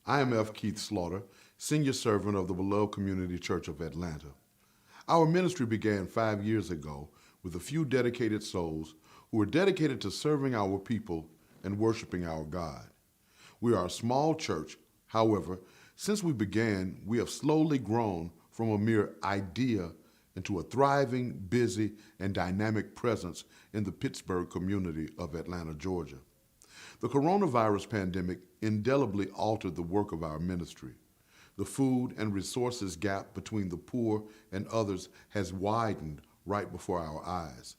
I am F.KeithSlaughter, Senior Servant of the Beloved Community Church of Atlanta. Our ministry began 5 years ago with a few dedicated souls who were dedicated to serving our people and worshiping our God. We are a small church. However, since we began, we have slowly grown from a mere idea into a thriving, busy, and dynamic presence in the Pittsburgh community of Atlanta, Georgia. The coronavirus pandemic indelibly altered the work of our ministry. The food and resources gap between the poor and others has widened right before our eyes.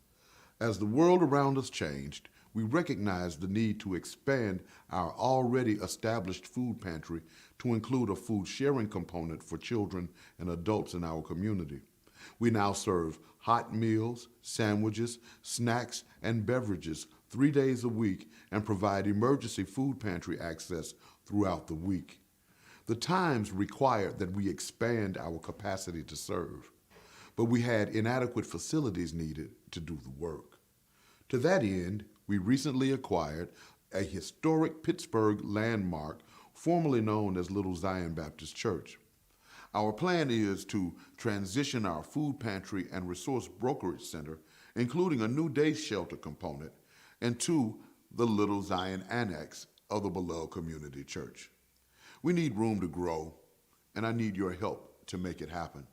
As the world around us changed, we recognized the need to expand our already established food pantry to include a food sharing component for children and adults in our community. We now serve hot meals, sandwiches, snacks, and beverages 3 days a week and provide emergency food pantry access throughout the week. The times required that we expand our capacity to serve, but we had inadequate facilities needed to do the work. To that end, we recently acquired a historic Pittsburgh landmark formerly known as Little Zion Baptist Church. Our plan is to transition our food pantry and resource brokerage center, including a new day shelter component, into the Little Zion Annex of the Beloved Community Church. We need room to grow, and I need your help to make it happen.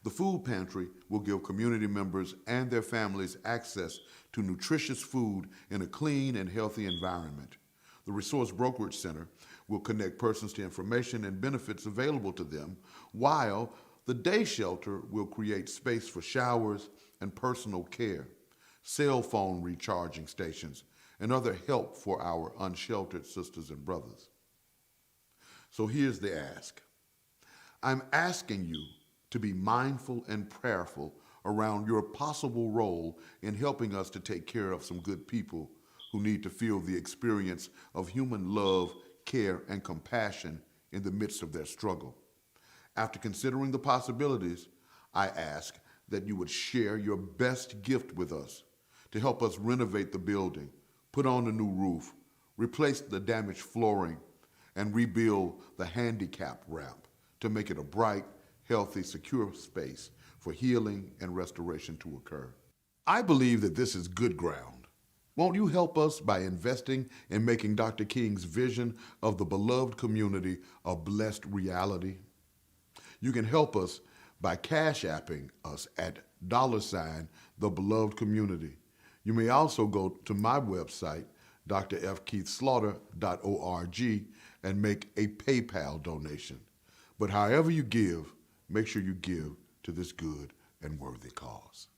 The food pantry will give community members and their families access to nutritious food in a clean and healthy environment. The Resource Brokerage Center will connect persons to information and benefits available to them, while the day shelter will create space for showers and personal care, cell phone recharging stations, and other help for our unsheltered sisters and brothers. So here's the ask. I'm asking you to be mindful and prayerful around your possible role in helping us to take care of some good people who need to feel the experience of human love, care, and compassion in the midst of their struggle. After considering the possibilities, I ask that you would share your best gift with us to help us renovate the building, put on a new roof, replace the damaged flooring, and rebuild the handicap ramp to make it a bright, healthy, secure space for healing and restoration to occur. I believe that this is good ground. Won't you help us by investing in making Dr. King's vision of the beloved community a blessed reality? You can help us by Cash Apping us at $the beloved community. You may also go to my website, drfkeithslaughter.org, and make a PayPal donation. But however you give, make sure you give to this good and worthy cause.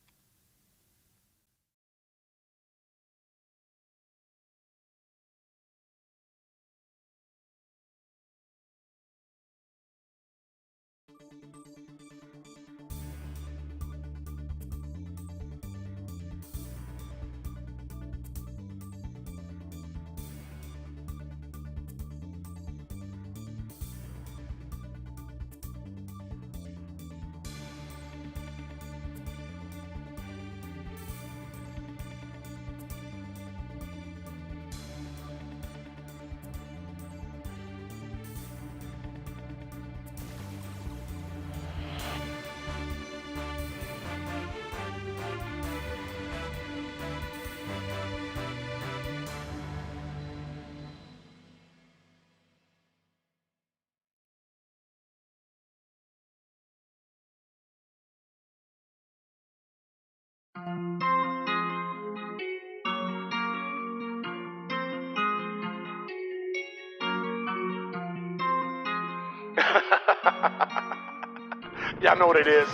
Y'all know what it is.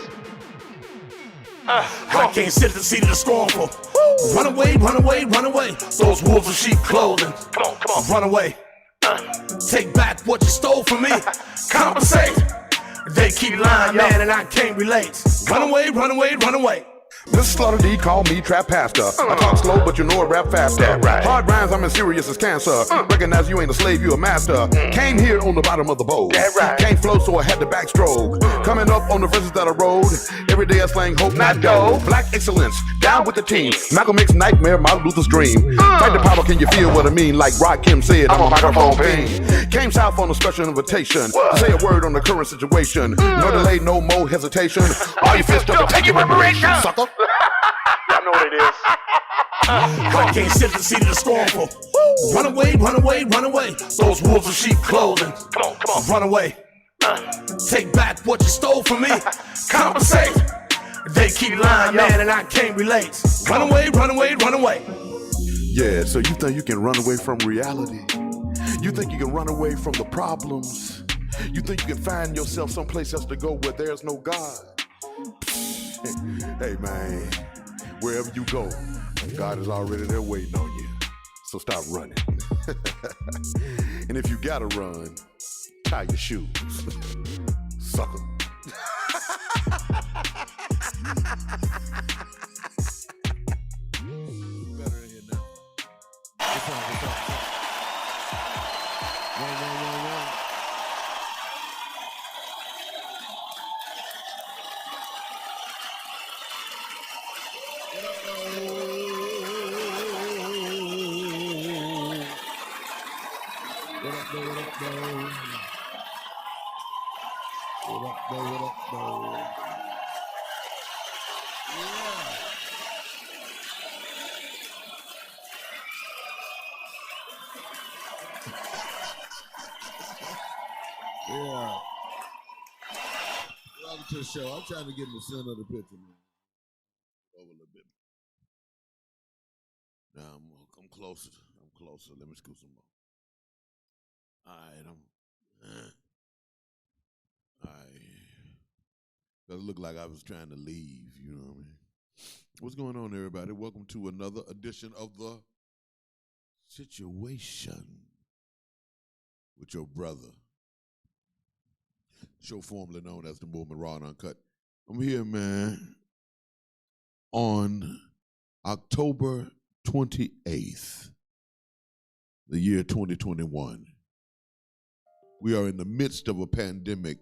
I can't sit at the seat of the scornful. Run away, run away, run away. Those wolves in sheep clothing. Come on. Run away. Take back what you stole from me. Compensate. They keep lying, man, and I can't relate. Run away, run away, run away. Mr. Slaughter D call me trap pastor. I talk slow, but you know I rap faster. Hard rhymes, I'm as serious as cancer. Recognize you ain't a slave, you a master. Came here on the bottom of the bowl. Can't flow, so I had to backstroke. Coming up on the verses that I wrote. Every day I slang hope, not dough. Black excellence, down with the team. Malcolm X nightmare, Martin Luther's dream. Fight the power, can you feel what I mean? Like Kim said, I'm a microphone fiend. Came south on a special invitation to say a word on the current situation. No delay, no more hesitation. All you fist up, take your preparation, sucker. Y'all know what it is. I can't sit the seat of the scornful. Run away, run away, run away. Those wolves of sheep clothing. Come on, run away. Take back what you stole from me. Compensate. They keep lying, man, and I can't relate. Run away, run away, run away. Yeah, so you think you can run away from reality? You think you can run away from the problems? You think you can find yourself someplace else to go where there's no God? Hey, man, wherever you go, God is already there waiting on you. So stop running. And if you gotta run, tie your shoes. Sucker. Better in here now. What's up? Run. What up, Yeah. Welcome to the show. I'm trying to get in the center of the picture, man. Over a little bit. Now I'm closer. Let me scoot some more. All right. Does look like I was trying to leave, you know what I mean? What's going on, everybody? Welcome to another edition of The Situation with your brother. Show formerly known as the Movement Raw and Uncut. I'm here, man, on October 28th, the year 2021. We are in the midst of a pandemic,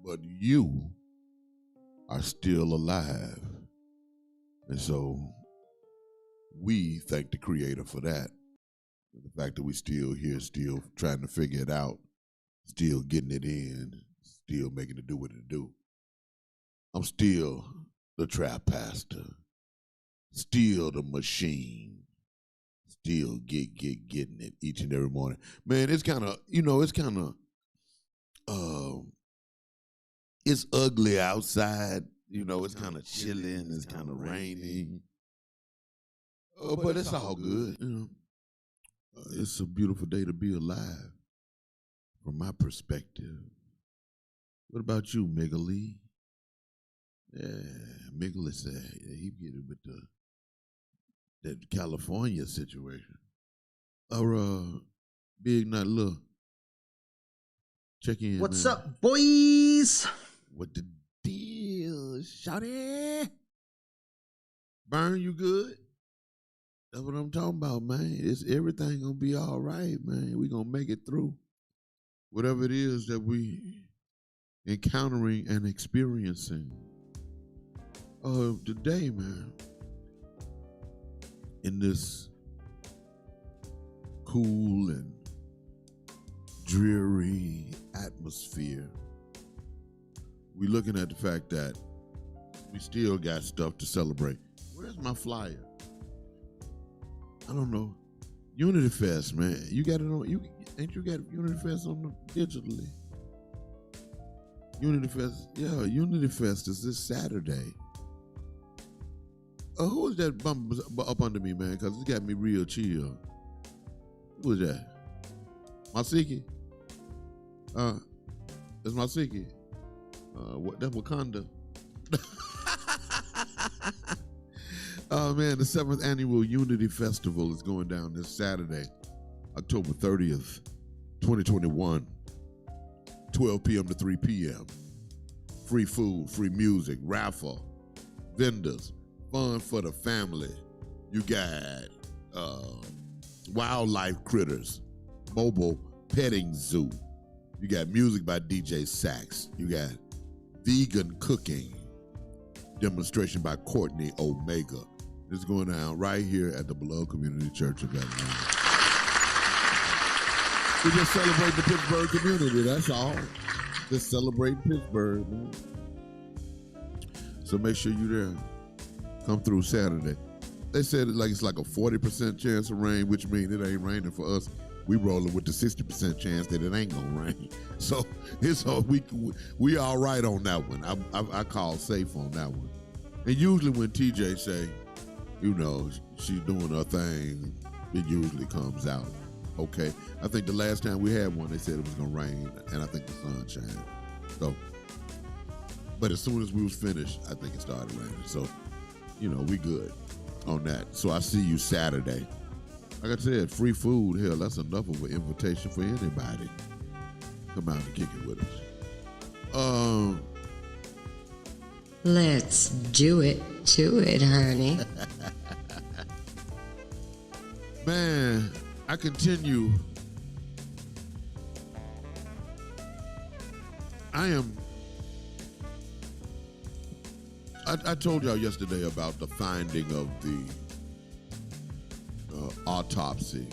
but you are still alive. And so we thank the Creator for that. The fact that we still here, still trying to figure it out, still getting it in, still making it do what it do. I'm still the trap pastor, still the machine, still getting it each and every morning. Man, it's kind of, it's ugly outside. It's kind of chilling, it's kind of raining. But it's all good. It's a beautiful day to be alive, from my perspective. What about you, Miggly? Yeah, Miggly said he get it with that California situation. Or Big Not Little. Check in. What's man. up, boys? What the deal, shawty? Burn, you good? That's what I'm talking about, man. It's everything gonna be all right, man. We gonna make it through whatever it is that we encountering and experiencing. Today, man, in this cool and dreary atmosphere, we looking at the fact that we still got stuff to celebrate. Where's my flyer? I don't know. Unity Fest, man. You got it on. You got Unity Fest on the digitally? Unity Fest, yeah. Unity Fest is this Saturday. Who is that bump up under me, man? Because it got me real chill. Who is that? Masiki? That's Masiki. That's Wakanda. Oh man, the 7th annual Unity Festival is going down this Saturday, October 30th, 2021, 12 p.m. to 3 p.m. Free food, free music, raffle, vendors, fun for the family. You got wildlife critters, mobile petting zoo. You got music by DJ Sax. You got vegan cooking demonstration by Courtney Omega. It's going down right here at the Beloved Community Church of Atlanta. We just celebrate the Pittsburgh community, that's all. Just celebrate Pittsburgh, man. So make sure you're there. Come through Saturday. They said it's like a 40% chance of rain, which means it ain't raining for us. We rolling with the 60% chance that it ain't gonna rain. So we all right on that one. I call safe on that one. And usually when TJ say, she's doing her thing, it usually comes out okay. I think the last time we had one, they said it was gonna rain, and I think the sun shined. So, but as soon as we was finished, I think it started raining. So, we good on that. So I see you Saturday. Like I said, free food, hell, that's enough of an invitation for anybody. Come out and kick it with us. Let's do it to it, honey. Man, I continue. I told y'all yesterday about the finding of the autopsy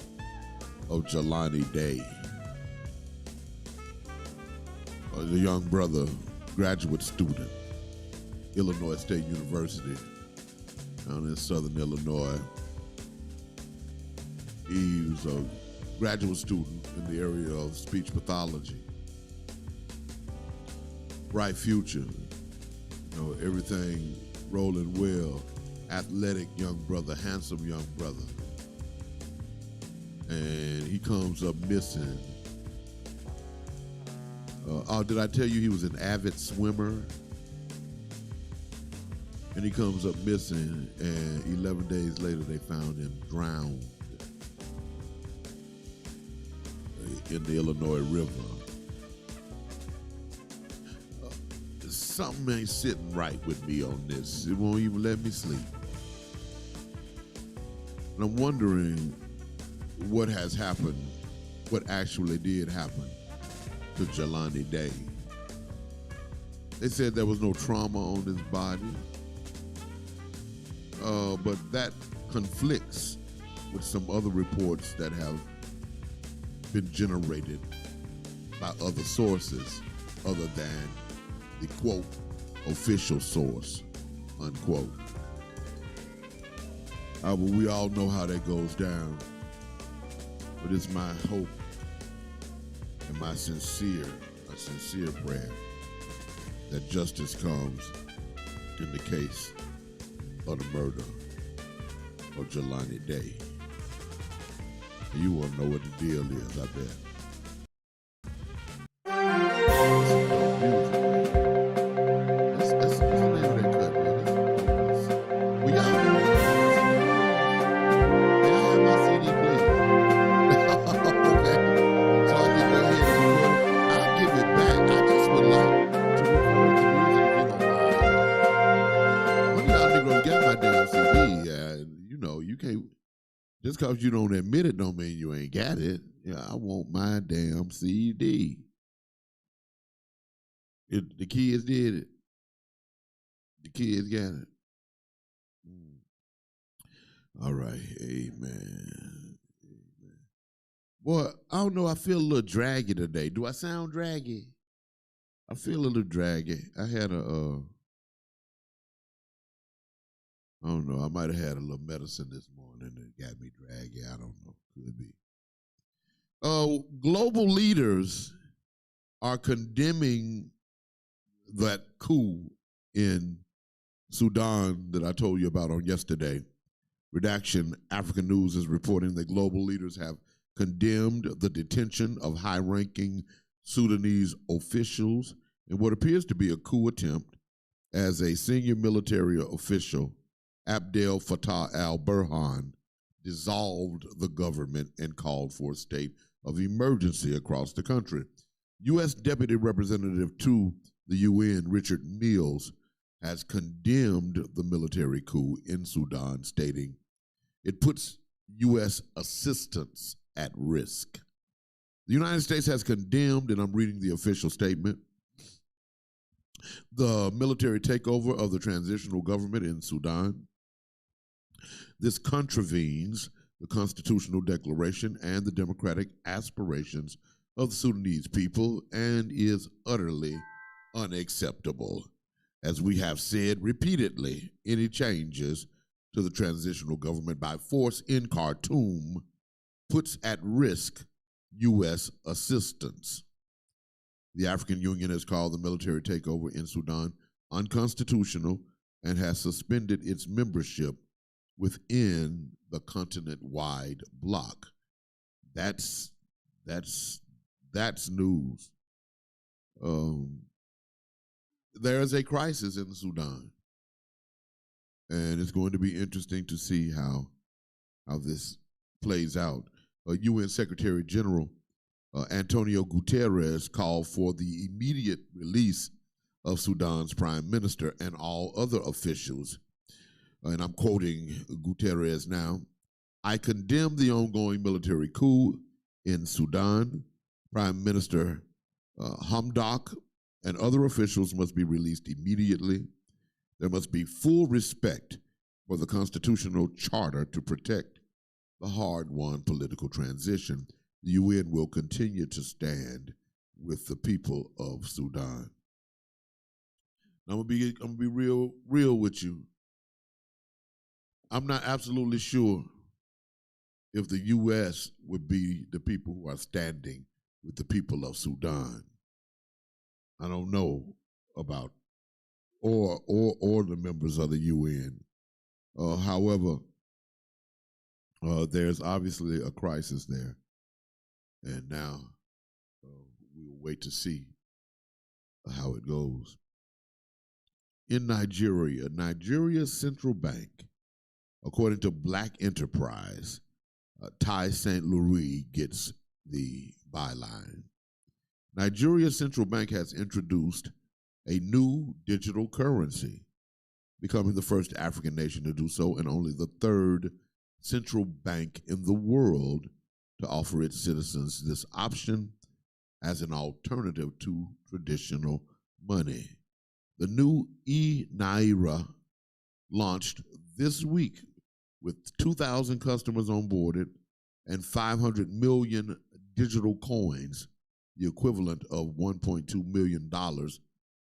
of Jelani Day, the young brother, graduate student, Illinois State University, down in Southern Illinois. He was a graduate student in the area of speech pathology. Bright future, everything rolling well. Athletic young brother, handsome young brother. And he comes up missing. Did I tell you he was an avid swimmer? And he comes up missing, and 11 days later they found him drowned in the Illinois River. Something ain't sitting right with me on this. It won't even let me sleep. And I'm wondering what has happened, what actually did happen to Jelani Day. They said there was no trauma on his body, but that conflicts with some other reports that have been generated by other sources other than the quote official source, unquote. But we all know how that goes down. But it's my hope and my sincere prayer that justice comes in the case of the murder of Jelani Day. And you want to know what the deal is, I bet. That's the name of that cut, man. Well, y'all have my CD, please. Okay. So I can go ahead and record it. I'll give it back. I just would like to record the music if you don't mind. One of y'all niggas got my damn CD. You can't, just because you don't admit it don't mean you ain't got it. Yeah, I want my damn CD. The kids did it. The kids got it. All right, amen. Boy, I don't know, I feel a little draggy today. Do I sound draggy? I feel a little draggy. I had I don't know, I might have had a little medicine this morning that got me draggy. I don't know, could be. Global leaders are condemning that coup in Sudan that I told you about on yesterday. Redaction African News is reporting that global leaders have condemned the detention of high-ranking Sudanese officials in what appears to be a coup attempt as a senior military official, Abdel Fattah al-Burhan, dissolved the government and called for a state of emergency across the country. U.S. Deputy Representative to the UN, Richard Mills, has condemned the military coup in Sudan, stating it puts U.S. assistance at risk. The United States has condemned, and I'm reading the official statement, the military takeover of the transitional government in Sudan. This contravenes the constitutional declaration and the democratic aspirations of the Sudanese people and is utterly unacceptable. As we have said repeatedly, any changes to the transitional government by force in Khartoum puts at risk U.S. assistance. The African Union has called the military takeover in Sudan unconstitutional and has suspended its membership within the continent-wide bloc. That's news. There is a crisis in Sudan, and it's going to be interesting to see how this plays out. UN Secretary General Antonio Guterres called for the immediate release of Sudan's prime minister and all other officials. And I'm quoting Guterres now. I condemn the ongoing military coup in Sudan. Prime Minister Hamdok and other officials must be released immediately. There must be full respect for the constitutional charter to protect the hard-won political transition. The UN will continue to with the people of Sudan. Now, I'm gonna be real with you. I'm not absolutely sure if the U.S. would be the people who are standing with the people of Sudan. I don't know about or the members of the UN. However, there's obviously a crisis there, and now we'll wait to see how it goes. In Nigeria, Nigeria's central bank, according to Black Enterprise, Ty St. Louis gets the byline. Nigeria's central bank has introduced a new digital currency, becoming the first African nation to do so and only the third central bank in the world to offer its citizens this option as an alternative to traditional money. The new e-Naira launched this week with 2,000 customers onboarded and 500 million digital coins, the equivalent of $1.2 million,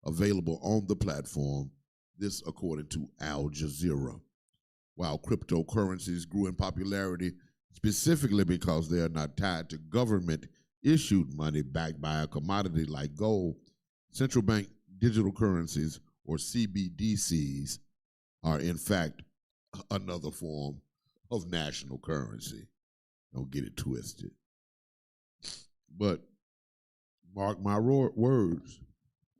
available on the platform, this according to Al Jazeera. While cryptocurrencies grew in popularity specifically because they are not tied to government-issued money backed by a commodity like gold, central bank digital currencies, or CBDCs, are in fact another form of national currency. Don't get it twisted. But mark my words,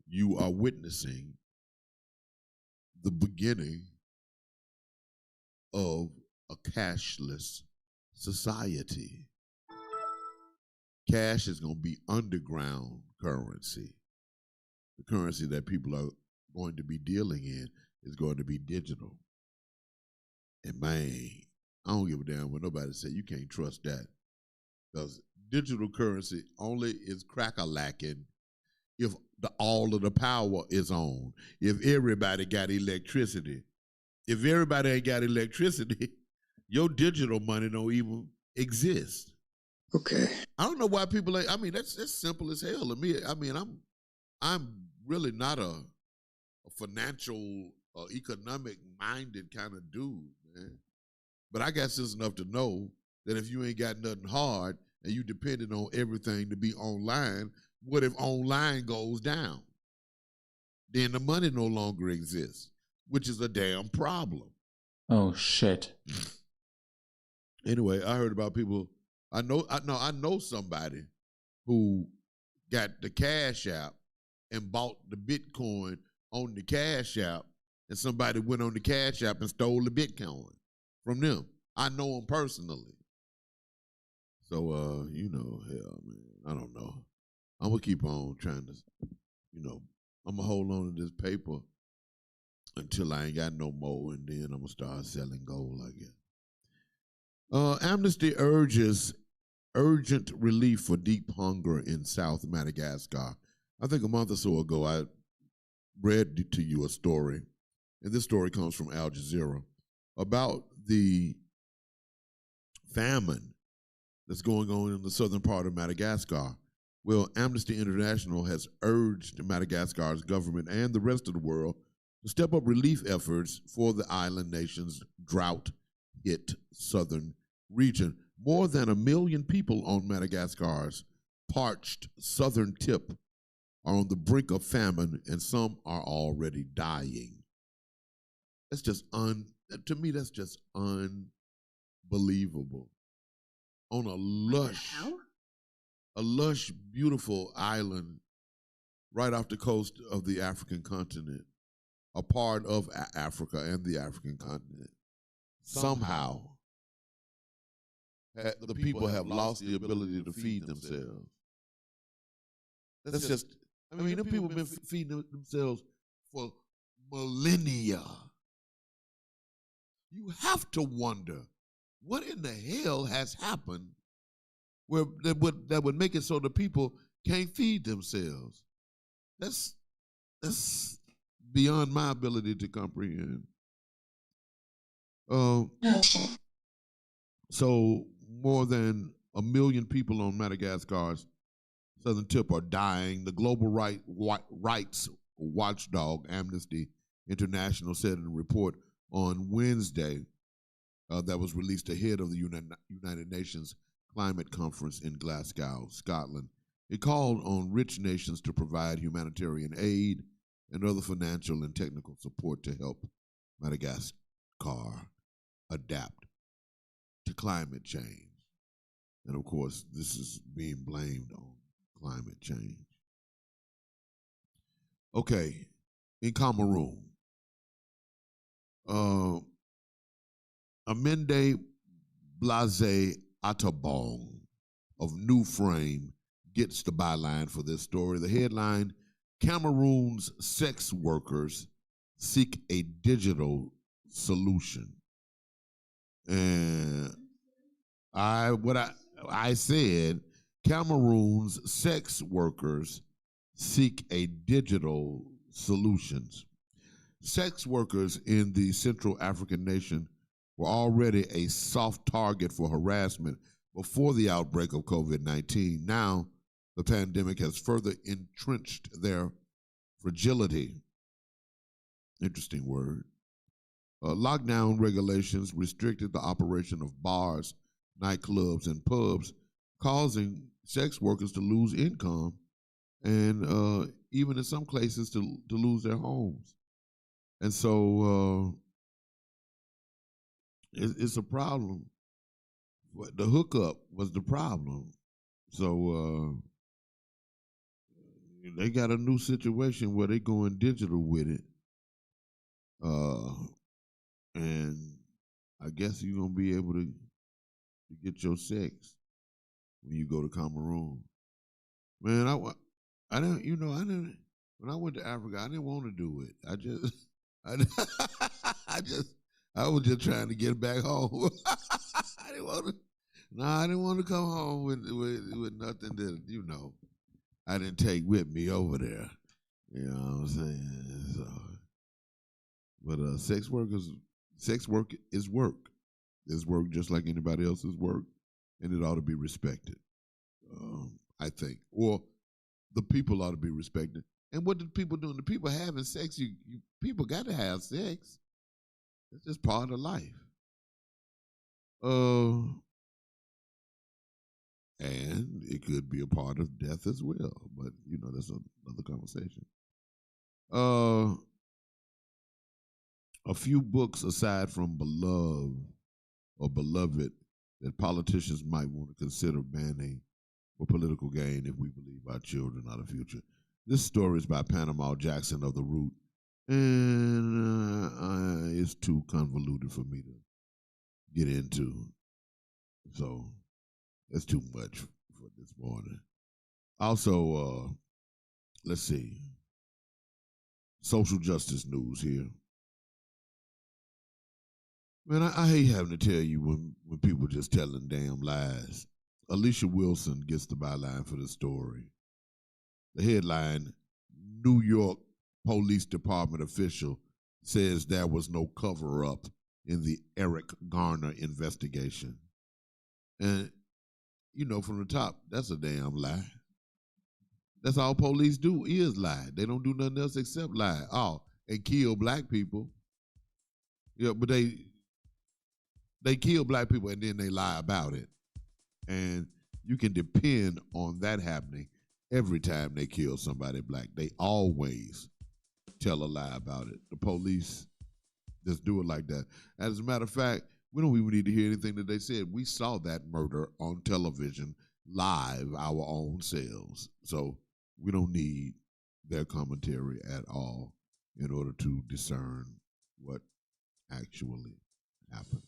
you are witnessing the beginning of a cashless society. Cash is going to be underground currency. The currency that people are going to be dealing in is going to be digital. And man, I don't give a damn what nobody say. You can't trust that. Because digital currency only is crack-a-lacking if all of the power is on. If everybody got electricity. If everybody ain't got electricity, your digital money don't even exist. Okay. I don't know why people ain't, that's simple as hell to me. I'm really not a financial or economic minded kind of dude, man. But I guess it's enough to know that if you ain't got nothing hard and you depending on everything to be online, what if online goes down? Then the money no longer exists, which is a damn problem. Oh shit. Anyway, I heard about people. I know somebody who got the Cash App and bought the Bitcoin on the Cash App, and somebody went on the Cash App and stole the Bitcoin from them. I know them personally. So, hell, man, I don't know. I'm gonna keep on trying to, I'm gonna hold on to this paper until I ain't got no more, and then I'm gonna start selling gold, I guess. Amnesty urges urgent relief for deep hunger in South Madagascar. I think a month or so ago, I read to you a story, and this story comes from Al Jazeera, about the famine that's going on in the southern part of Madagascar. Well, Amnesty International has urged Madagascar's government and the rest of the world to step up relief efforts for the island nation's drought-hit southern region. More than 1 million people on Madagascar's parched southern tip are on the brink of famine, and some are already dying. That's just to me, that's just unbelievable. On a lush, beautiful island right off the coast of the African continent, a part of Africa and the African continent. Somehow, the people have lost the ability to feed themselves. That's just, I mean, the people have been feeding themselves for millennia. You have to wonder, what in the hell has happened where that would make it so the people can't feed themselves? That's beyond my ability to comprehend. So more than 1 million people on Madagascar's southern tip are dying. The global rights watchdog Amnesty International said in a report on Wednesday that was released ahead of the United Nations Climate Conference in Glasgow, Scotland. It called on rich nations to provide humanitarian aid and other financial and technical support to help Madagascar adapt to climate change. And of course, this is being blamed on climate change. Okay, in Cameroon, Amende Blaise Atabong of New Frame gets the byline for this story. The headline: Cameroon's sex workers seek a digital solution. And I said, Cameroon's sex workers seek a digital solutions. Sex workers in the Central African nation were already a soft target for harassment before the outbreak of COVID-19. Now, the pandemic has further entrenched their fragility. Interesting word. Lockdown regulations restricted the operation of bars, nightclubs, and pubs, causing sex workers to lose income and even in some cases to lose their homes. And so it's a problem. The hookup was the problem. So they got a new situation where they're going digital with it. And I guess you're going to be able to get your sex when you go to Cameroon. Man, I didn't, when I went to Africa, I didn't want to do it. I was just trying to get back home. I didn't want to come home with nothing that, I didn't take with me over there. You know what I'm saying? So, but sex work is work. It's work just like anybody else's work, and it ought to be respected, I think. Or the people ought to be respected. And what do people doing? The people having sex, people got to have sex. It's just part of life. And it could be a part of death as well. But, that's another conversation. A few books aside from Beloved that politicians might want to consider banning for political gain if we believe our children are the future. This story is by Panama Jackson of The Root, and it's too convoluted for me to get into. So that's too much for this morning. Also, let's see, social justice news here. Man, I hate having to tell you when people just telling damn lies. Alicia Wilson gets the byline for the story. The headline, New York Police Department official says there was no cover-up in the Eric Garner investigation. And, you know, from the top, that's a damn lie. That's all police do is lie. They don't do nothing else except lie. Oh, and kill black people. Yeah, but they kill black people and then they lie about it. And you can depend on that happening every time they kill somebody black. They always tell a lie about it. The police just do it like that. As a matter of fact, we don't even need to hear anything that they said. We saw that murder on television live our own selves. So we don't need their commentary at all in order to discern what actually happened.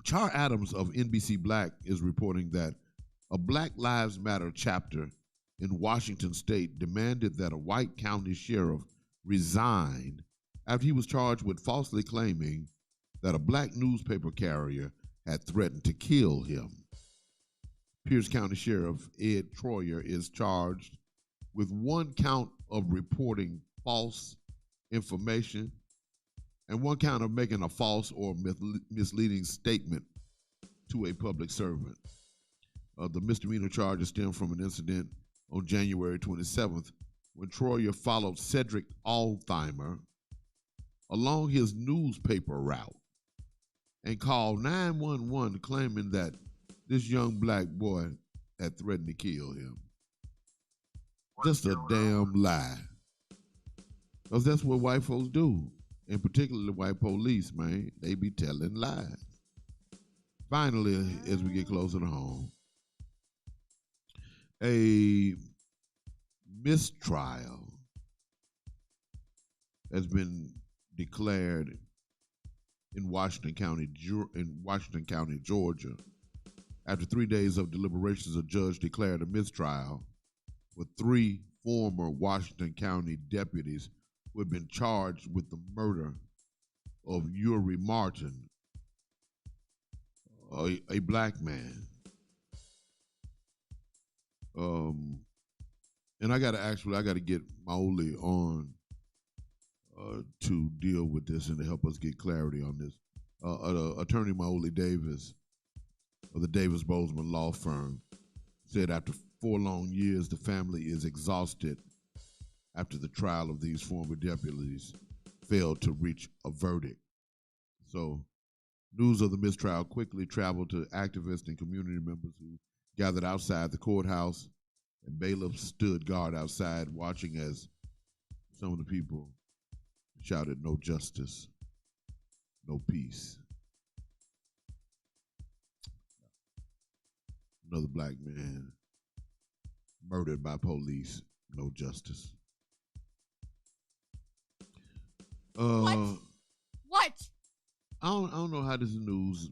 Char Adams of NBC Black is reporting that a Black Lives Matter chapter in Washington state demanded that a white county sheriff resign after he was charged with falsely claiming that a black newspaper carrier had threatened to kill him. Pierce County Sheriff Ed Troyer is charged with one count of reporting false information and one count of making a false or misleading statement to a public servant. The misdemeanor charges stem from an incident on January 27th when Troyer followed Cedric Altheimer along his newspaper route and called 911 claiming that this young black boy had threatened to kill him. Just a damn lie. Because that's what white folks do. And particularly white police, man. They be telling lies. Finally, as we get closer to home, a mistrial has been declared in Washington County, Georgia. After 3 days of deliberations, a judge declared a mistrial for 3 former Washington County deputies who had been charged with the murder of Uri Martin, a black man. And I got to get Maoli on to deal with this and to help us get clarity on this. Attorney Maoli Davis of the Davis Bozeman law firm said after 4 long years, the family is exhausted after the trial of these former deputies failed to reach a verdict. So news of the mistrial quickly traveled to activists and community members who gathered outside the courthouse, and bailiffs stood guard outside watching as some of the people shouted, "No justice, no peace." Another black man murdered by police, no justice. What? I don't know how this is news.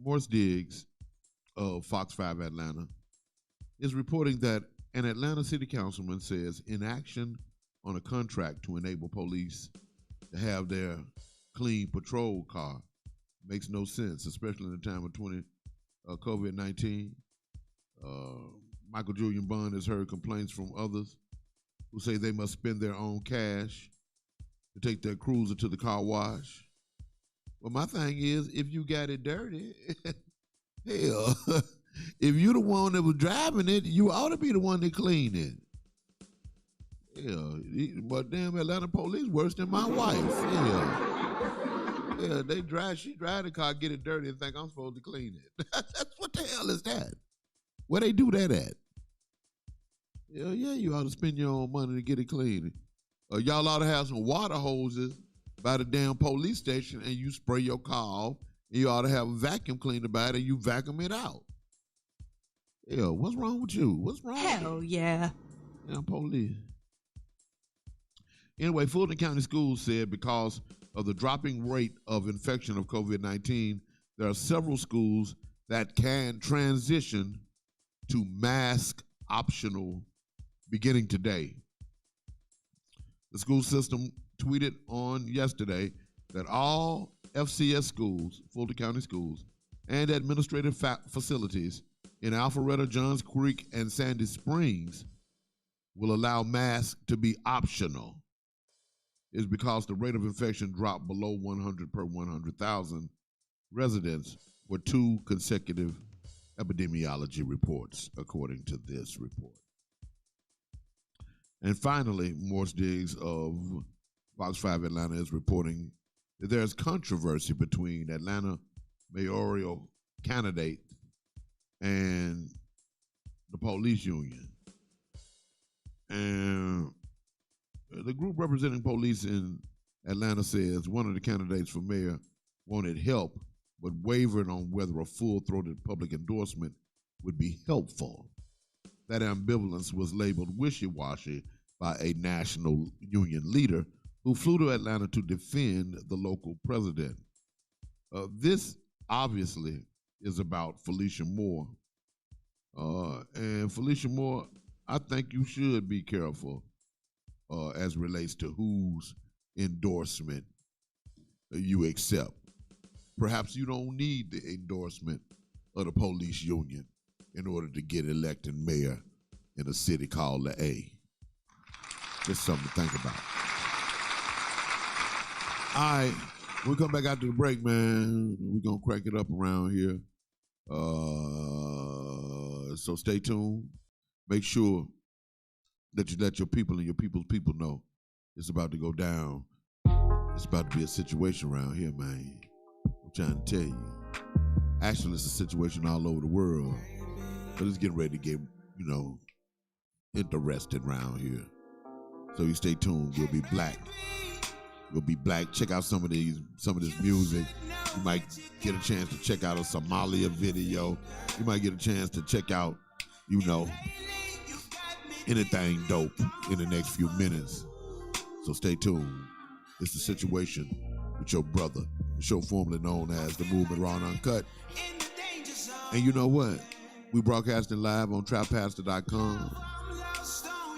Morris Diggs of Fox 5 Atlanta is reporting that an Atlanta city councilman says inaction on a contract to enable police to have their clean patrol car makes no sense, especially in the time of COVID-19. Michael Julian Bond has heard complaints from others who say they must spend their own cash to take their cruiser to the car wash. Well, my thing is, if you got it dirty, hell, if you the one that was driving it, you ought to be the one that cleaned it. Yeah, but damn Atlanta police worse than my wife. Yeah, she drive the car, get it dirty, and think I'm supposed to clean it. That's what the hell is that? Where they do that at? Yeah, you ought to spend your own money to get it clean. Y'all ought to have some water hoses by the damn police station and you spray your car off, and you ought to have a vacuum cleaner by it and you vacuum it out. Yeah, what's wrong with you? What's wrong? Hell yeah. Damn police. Anyway, Fulton County Schools said because of the dropping rate of infection of COVID-19, there are several schools that can transition to mask optional beginning today. The school system tweeted on yesterday that all FCS schools, Fulton County schools, and administrative facilities in Alpharetta, Johns Creek, and Sandy Springs will allow masks to be optional. Is because the rate of infection dropped below 100 per 100,000 residents for 2 consecutive epidemiology reports, according to this report. And finally, Morse Diggs of Fox 5 Atlanta is reporting that there's controversy between Atlanta mayoral candidate and the police union. And the group representing police in Atlanta says one of the candidates for mayor wanted help, but wavered on whether a full-throated public endorsement would be helpful. That ambivalence was labeled wishy-washy by a national union leader who flew to Atlanta to defend the local president. This obviously is about Felicia Moore. And Felicia Moore, I think you should be careful as relates to whose endorsement you accept. Perhaps you don't need the endorsement of the police union in order to get elected mayor in a city called the A. Just something to think about. All right, we'll come back after the break, man. We're going to crank it up around here. So stay tuned. Make sure that you let your people and your people's people know it's about to go down. It's about to be a situation around here, man. I'm trying to tell you. Actually, it's a situation all over the world. But it's getting ready to get, interested around here. So you stay tuned. We'll be black. We'll be black. Check out some of this music. You might get a chance to check out a Somalia video. You might get a chance to check out, anything dope in the next few minutes. So stay tuned. It's The Situation with your brother, the show formerly known as The Movement Raw and Uncut. And you know what? We broadcasting live on trappastor.com.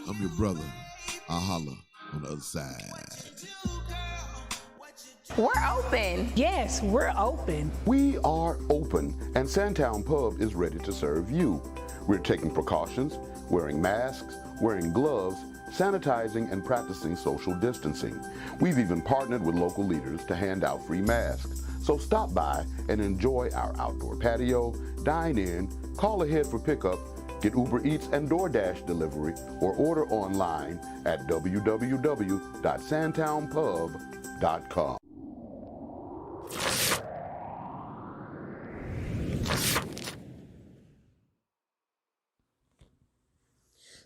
I'm your brother. I'll holler on the other side. We're open. Yes, we're open. We are open, and Sandtown Pub is ready to serve you. We're taking precautions, wearing masks, wearing gloves, sanitizing, and practicing social distancing. We've even partnered with local leaders to hand out free masks. So stop by and enjoy our outdoor patio, dine in, call ahead for pickup, get Uber Eats and DoorDash delivery, or order online at www.sandtownpub.com.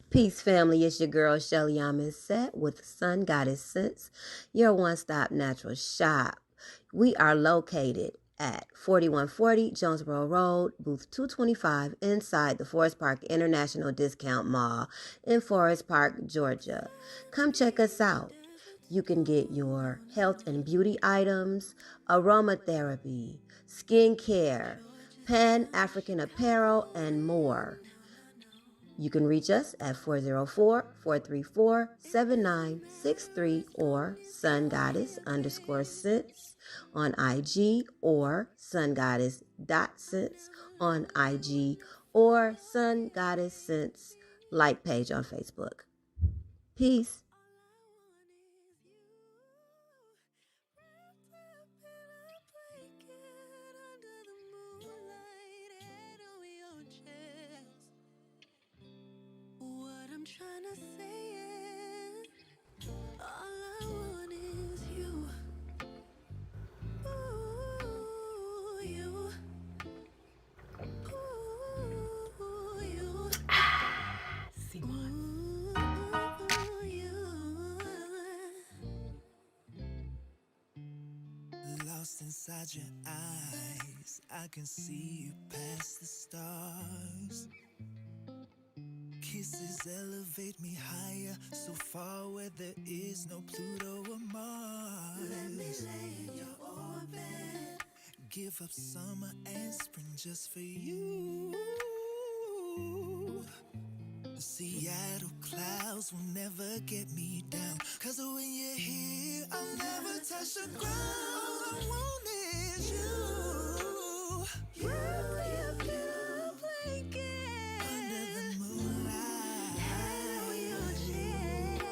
Peace, family. It's your girl, Shelly Set with Sun Goddess Sense, your one-stop natural shop. We are located at 4140 Jonesboro Road, booth 225, inside the Forest Park International Discount Mall in Forest Park, Georgia. Come check us out. You can get your health and beauty items, aromatherapy, skincare, Pan-African apparel, and more. You can reach us at 404-434-7963 or sungoddess_sense on IG or sungoddess.sense on IG or Sun Goddess Sense like page on Facebook. Peace. Trying to say it, all I want is you. Ooh, you. Ooh, you. See Ooh, you. Lost inside your eyes, I can see you past the stars. Kisses elevate me higher, so far where there is no Pluto or Mars. Let me lay in your orbit. Give up summer and spring just for you. Seattle clouds will never get me down. Cause when you're here, I'll never touch the ground. All I want is you. You blanket under the moonlight. Hand on your chest.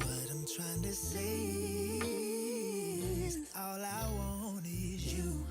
What I'm trying to say is, all I want is you.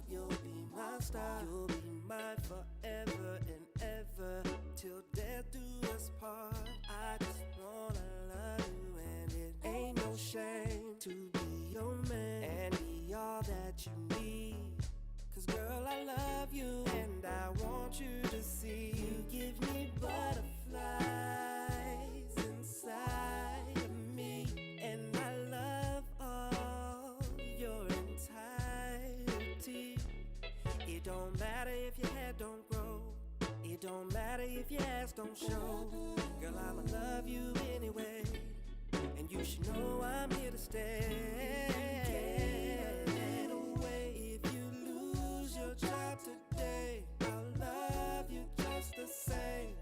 You'll be mine forever and ever, till death do us part. I just wanna love you, and it ain't no shame to be your man and be all that you need. Cause girl, I love you, and I want you to see. You give me butterflies inside of me, and I love all your entirety. It don't matter if your hair don't grow. It don't matter if your ass don't show. Girl, I'ma love you anyway, and you should know I'm here to stay. Get away if you lose your job today. I'll love you just the same.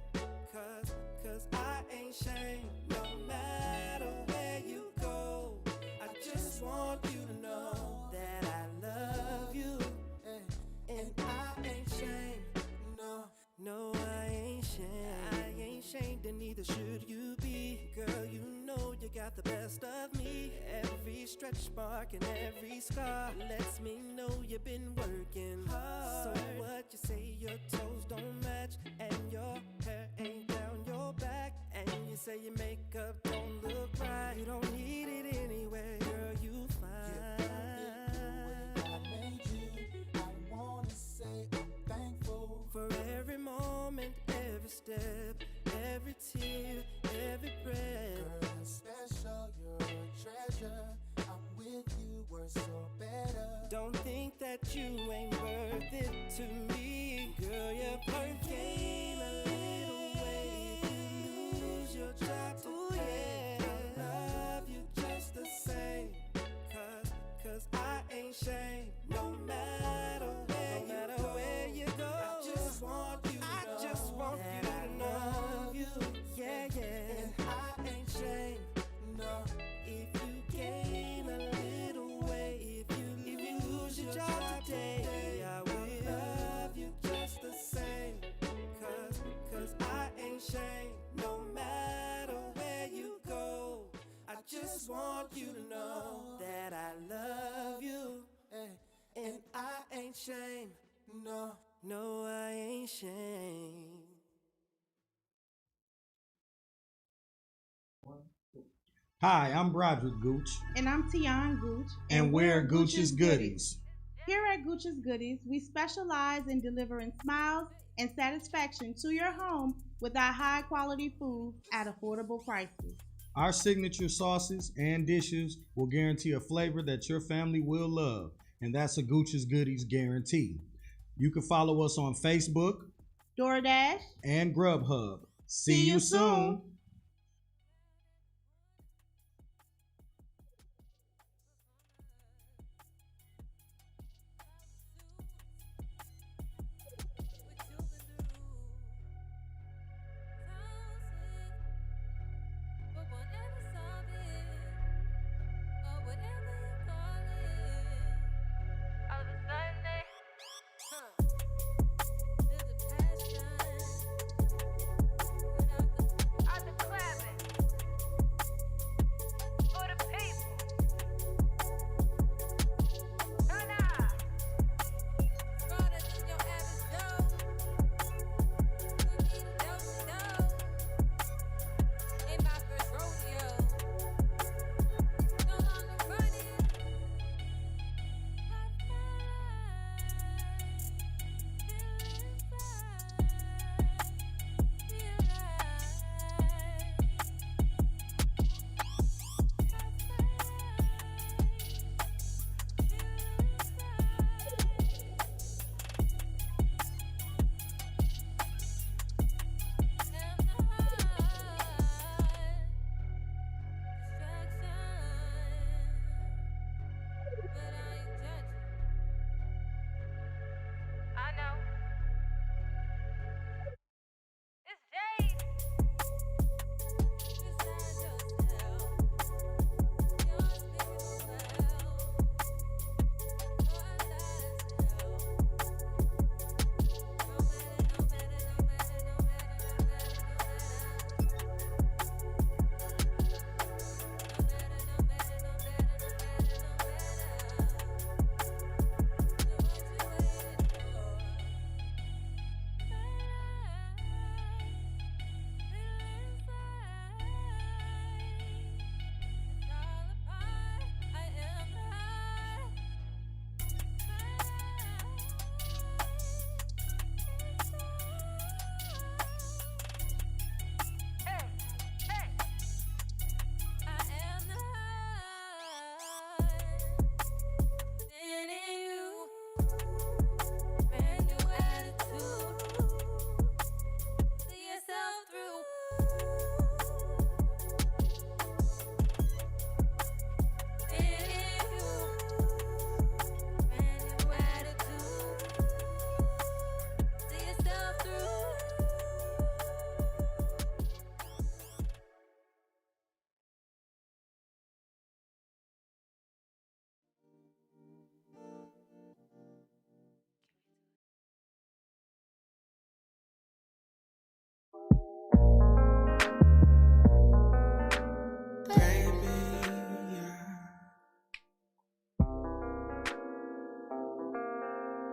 Cause I ain't ashamed. No matter where you go, I just want you to know that I love you. And I ain't ashamed, no, I ain't ashamed. I ain't ashamed, and neither should you be. Girl, you know you got the best of me. Every stretch mark and every scar lets me know you've been working hard. So what you say your toes don't match, and your hair ain't down your back, and you say your makeup don't look right. You don't need it anyway, girl, you fine. For every moment, every step, every tear, every breath. Girl, you're special, you're a treasure. I'm with you, we're so better. Don't think that you ain't worth it to me. Girl, you're perfect. Gain a little weight if you lose your job today. I love you just the same. Cause I ain't ashamed. No matter where you go. I just want you to know you. Yeah. And I ain't ashamed. No. If you gain a little weight, if you lose your job today, I will love you just the same. Cause I ain't ashamed. No matter where you go, I just want you to know that I love you. And I ain't ashamed. No, I ain't ashamed. Hi, I'm Broderick Gooch. And I'm Tian Gooch. And we're Gooch's Goodies. Here at Gooch's Goodies, we specialize in delivering smiles and satisfaction to your home with our high-quality food at affordable prices. Our signature sauces and dishes will guarantee a flavor that your family will love, and that's a Gooch's Goodies guarantee. You can follow us on Facebook, DoorDash, and Grubhub. See you soon.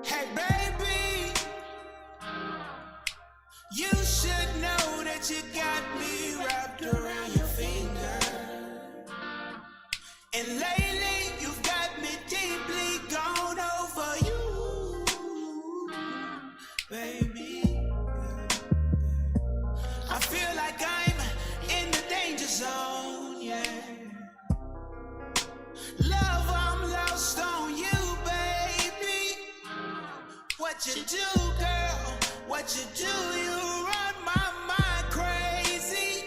Hey baby, you should know that you got me wrapped around your finger. And lately you've got me deeply gone over you, baby. I feel like I'm in the danger zone, yeah. Love, I'm lost on you, baby. What you do, girl? What you do? You run my mind crazy.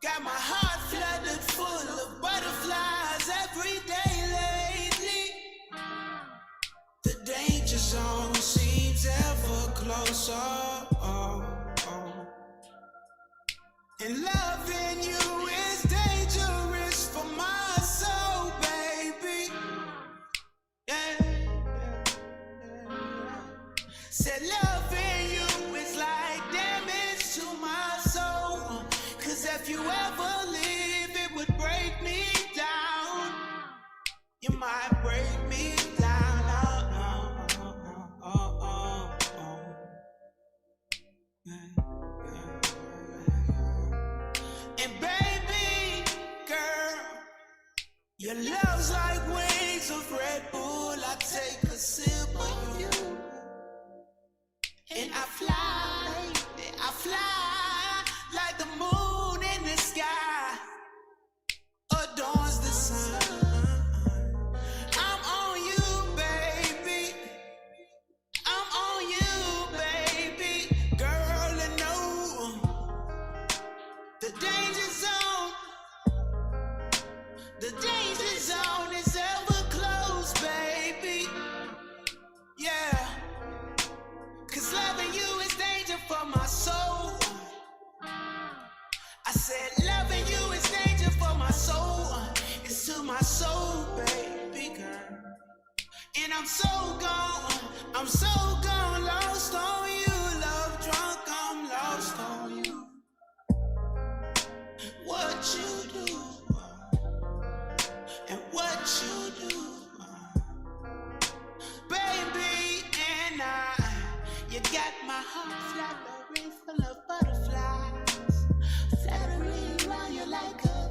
Got my heart flooded full of butterflies every day lately. The danger zone seems ever closer. And loving you is dangerous for my soul, baby. Yeah. Said loving you is like damage to my soul. Cause if you ever leave, it would break me down. You might break me down. And baby, Your love's like wings of Red Bull. I take a sip of you, and I fly like the moon in the sky adorns the sun. I'm on you, baby. I'm on you, baby. Girl, I know the danger zone. The danger zone is ever close, baby. Yeah. 'Cause loving you is danger for my soul. I said loving you is danger for my soul. It's to my soul, baby girl. And I'm so gone, lost on you. Love drunk, I'm lost on you. What you do and what you do, baby, and you got my heart fluttering full of butterflies, fluttering around you like a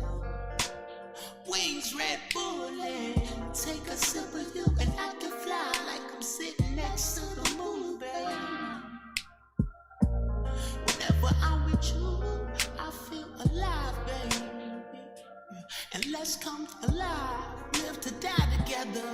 wings, Red Bull, and take a sip of you, and I can fly like I'm sitting next to the moon, baby. Whenever I'm with you, I feel alive, baby. And let's come alive, live to die together.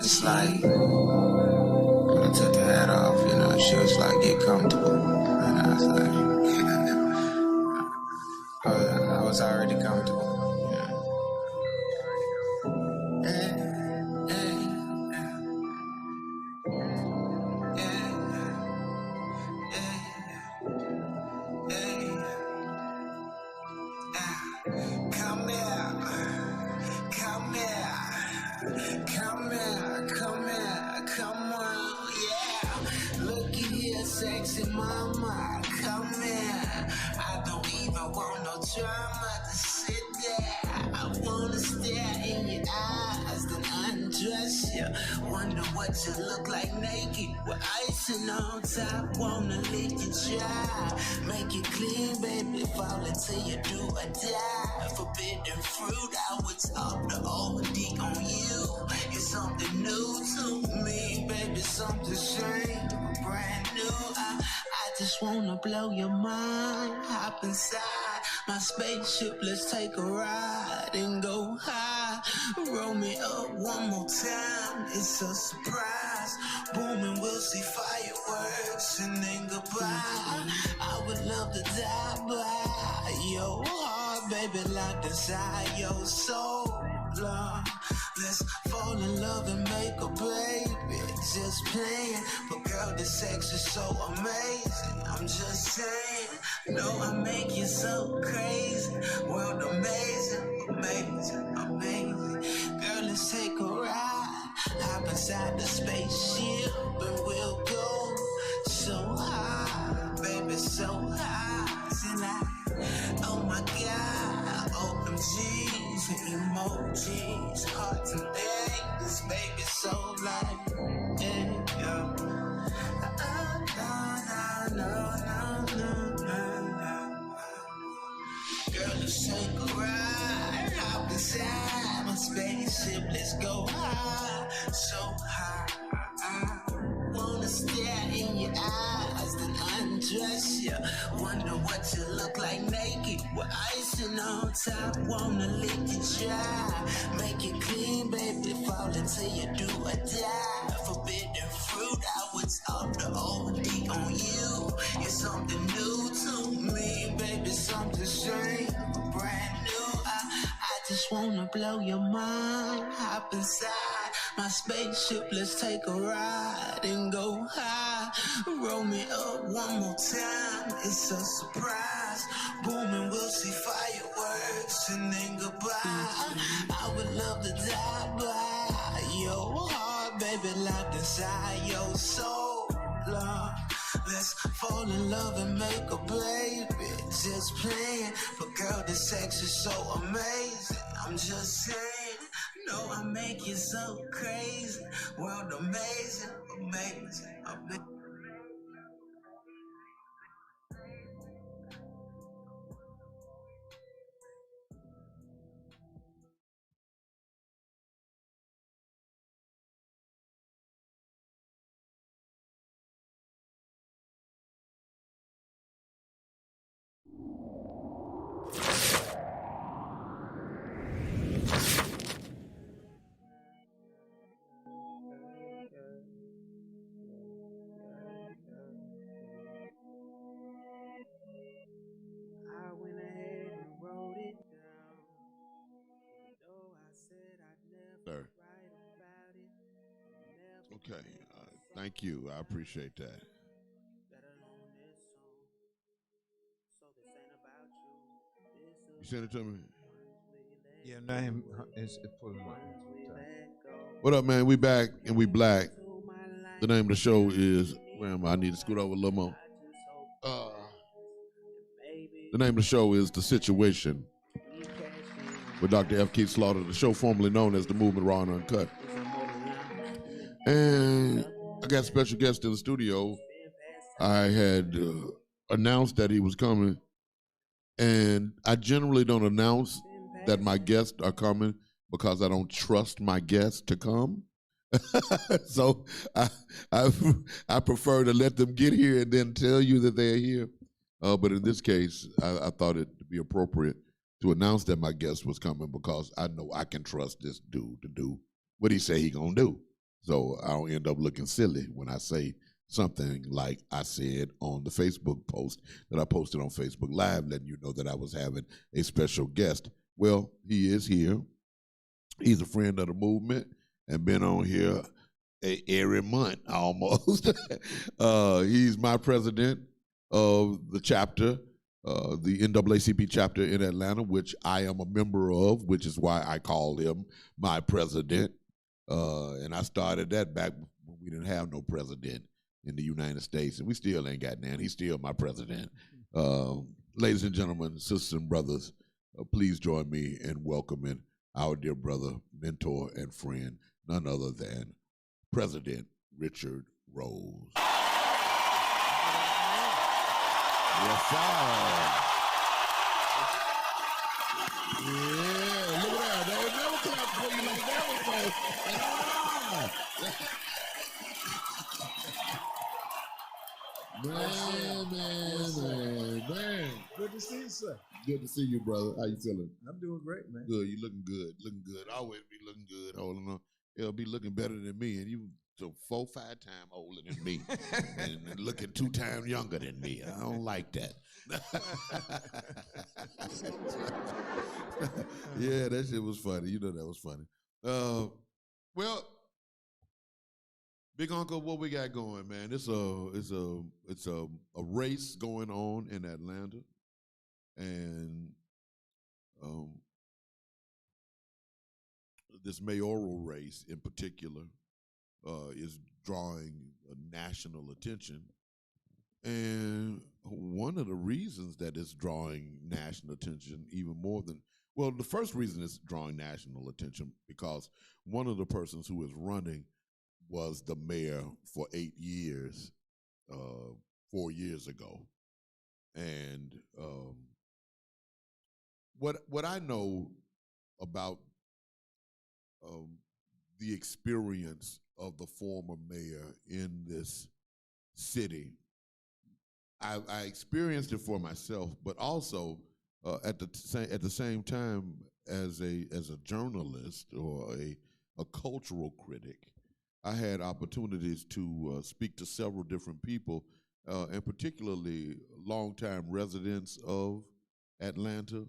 It's like when I took the hat off, you know, she was like, get comfortable. And I was like, I was already comfortable, you know. Come here, come on, yeah. Looky here, sexy mama, come here. I don't even want no drama to sit there. I wanna stare in your eyes, then undress you. Wonder what you look like naked with icing on top. Wanna lick you dry, make it clean, baby. Fall until you do or die. Forbidden fruit, I would talk the OD on you. It's something new to me, baby. Something strange, brand new. I just wanna blow your mind. Hop inside my spaceship, let's take a ride and go high. Roll me up one more time, it's a surprise. Boom, and we'll see fireworks and then goodbye. I would love to die by your heart, baby, locked inside your soul. Let's fall in love and make a baby. Just playing, but girl, the sex is so amazing. I'm just saying, no, I make you so crazy. World amazing, amazing, amazing. Girl, let's take a ride. Hop inside the spaceship and we'll go so high, baby, so high. Tonight, oh my God, OMGs and emojis, hearts and things, baby, so like, yeah. No. Girl, let's take a ride, hop inside my spaceship, let's go high, so high. I wanna stare in your eyes, then undress you. Wonder what you look like naked with icing on top. Wanna lick you dry, make it clean, baby. Fall until you do or die. Forbidden fruit, I would talk the OD on you. It's something new to me, baby. Something strange, brand new. I just wanna blow your mind. Hop inside My spaceship, let's take a ride and go high. Roll me up one more time, it's a surprise. Boom, and we'll see fireworks and then goodbye. I would love to die by your heart, baby, locked inside your soul. Love. Let's fall in love and make a baby. Just playing, but girl, this sex is so amazing. I'm just saying, no, I make you so crazy. World amazing, amazing, amazing. I went ahead and wrote it down. Though I said I'd never Sir. write about it. Never Okay. make a Thank you. I appreciate that. let alone this song. So this ain't about you. This You sent it to me? Yeah, name is pulling up. What up, man? We back and we black. The name of the show is, where am I? I need to scoot over a little more. The name of the show is The Situation with Dr. F.KeithSlaughter, the show formerly known as The Movement Raw and Uncut. And I got a special guest in the studio. I had announced that he was coming, and I generally don't announce that my guests are coming because I don't trust my guests to come. So I prefer to let them get here and then tell you that they're here. But in this case, I thought it to be appropriate to announce that my guest was coming because I know I can trust this dude to do what he say he gonna do. So I don't end up looking silly when I say something like I said on the Facebook post that I posted on Facebook Live, letting you know that I was having a special guest. Well, he is here. He's a friend of the movement and been on here every month almost. He's my president of the chapter, the NAACP chapter in Atlanta, which I am a member of, which is why I call him my president. And I started that back when we didn't have no president in the United States, and we still ain't got none. He's still my president. Ladies and gentlemen, sisters and brothers, please join me in welcoming our dear brother, mentor, and friend, none other than President Richard Rose. Yes, sir. Yeah, look at that. They would never clap for you like that. Man. Good to see you, sir. Good to see you, brother. How you feeling? I'm doing great, man. Good. You looking good. Looking good. Always be looking good. Holding on. He'll be looking better than me, and you so 4-5 times older than me, and looking 2 times younger than me. I don't like that. Yeah, that shit was funny. You know that was funny. Well, Big Uncle, what we got going, man? It's a race going on in Atlanta, and this mayoral race in particular is drawing national attention. And one of the reasons that it's drawing national attention even more than, well, the first reason it's drawing national attention because one of the persons who is running was the mayor for 8 years, 4 years ago. And what I know about the experience of the former mayor in this city, I experienced it for myself, but also at the same time as a journalist or a cultural critic, I had opportunities to speak to several different people, and particularly longtime residents of Atlanta,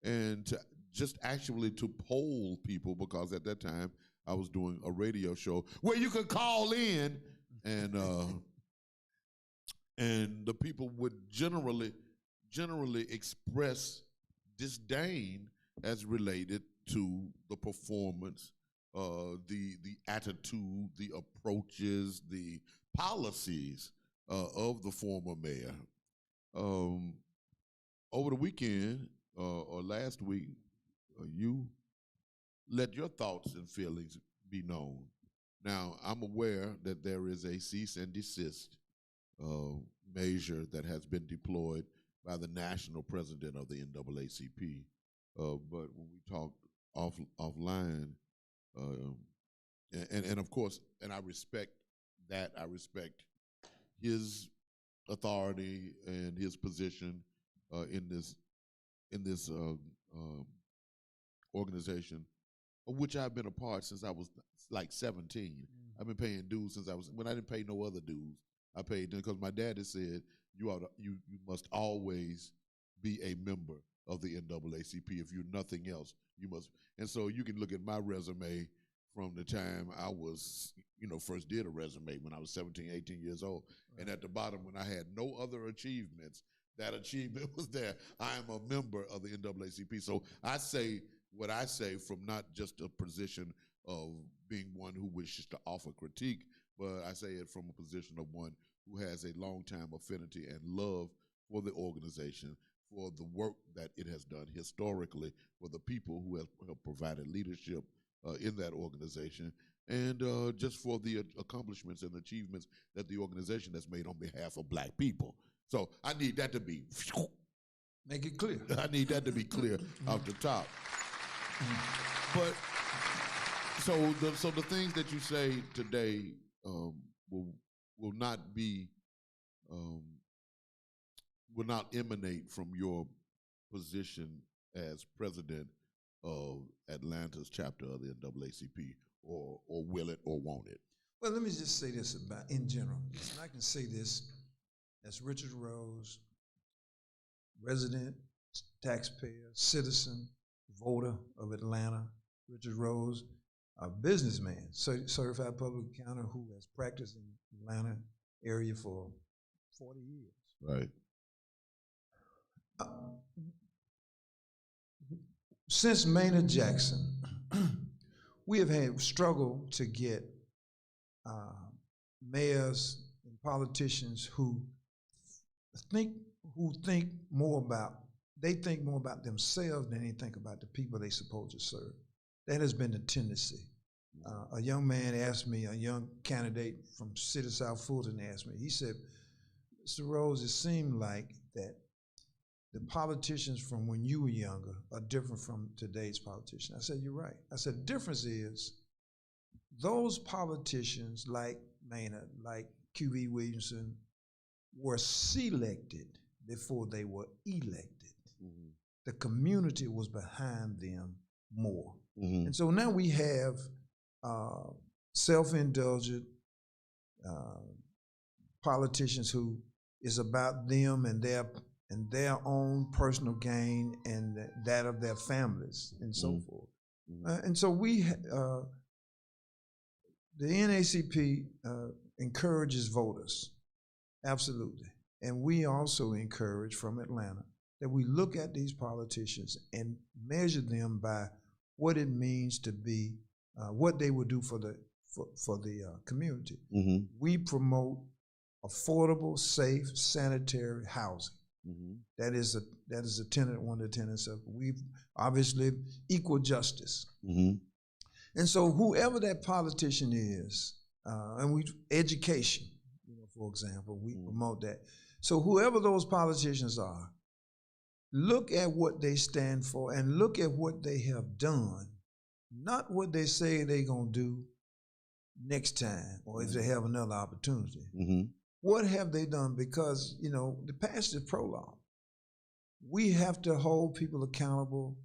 and to just actually to poll people, because at that time I was doing a radio show where you could call in, and the people would generally express disdain as related to the performance, the attitude, the approaches, the policies of the former mayor. Over the weekend or last week, you let your thoughts and feelings be known. Now, I'm aware that there is a cease and desist measure that has been deployed by the national president of the NAACP. But when we talked offline, and of course, and I respect that. I respect his authority and his position in this organization, of which I've been a part since I was like 17. I've been paying dues since when I didn't pay no other dues. I paid them because my daddy said you must always be a member of the NAACP. If you're nothing else, you must. And so you can look at my resume from the time I was, first did a resume when I was 17, 18 years old. Right. And at the bottom, when I had no other achievements, that achievement was there. I am a member of the NAACP. So I say what I say from not just a position of being one who wishes to offer critique, but I say it from a position of one who has a long-time affinity and love for the organization, for the work that it has done historically, for the people who have provided leadership in that organization, and just for the accomplishments and achievements that the organization has made on behalf of black people. So I need that to be make it clear. I need that to be clear off the top. But so the things that you say today will not emanate from your position as president of Atlanta's chapter of the NAACP, or will it or won't it? Well, let me just say this about in general. And I can say this as Richard Rose, resident, taxpayer, citizen, voter of Atlanta. Richard Rose, a businessman, certified public accountant who has practiced in the Atlanta area for 40 years. Right. Since Maynard Jackson, we have had struggle to get mayors and politicians who think more about themselves than they think about the people they supposed to serve. That has been the tendency. A young man asked me, a young candidate from City South Fulton asked me, he said, Mr. Rose, it seemed like that the politicians from when you were younger are different from today's politicians. I said, you're right. I said, the difference is those politicians like Maynard, like Q.V. Williamson, were selected before they were elected. Mm-hmm. The community was behind them more. Mm-hmm. And so now we have self-indulgent politicians who is about them and their own personal gain and that of their families and so forth. And so the NAACP encourages voters, absolutely. And we also encourage from Atlanta that we look at these politicians and measure them by what it means to be, what they will do for the community. Mm-hmm. We promote affordable, safe, sanitary housing. Mm-hmm. That is a tenet, one of the tenets of we've obviously equal justice. Mm-hmm. And so whoever that politician is, and education, for example, we promote that. So whoever those politicians are, look at what they stand for and look at what they have done, not what they say they're gonna do next time or if they have another opportunity. Mm-hmm. What have they done? Because, the past is prologue. We have to hold people accountable.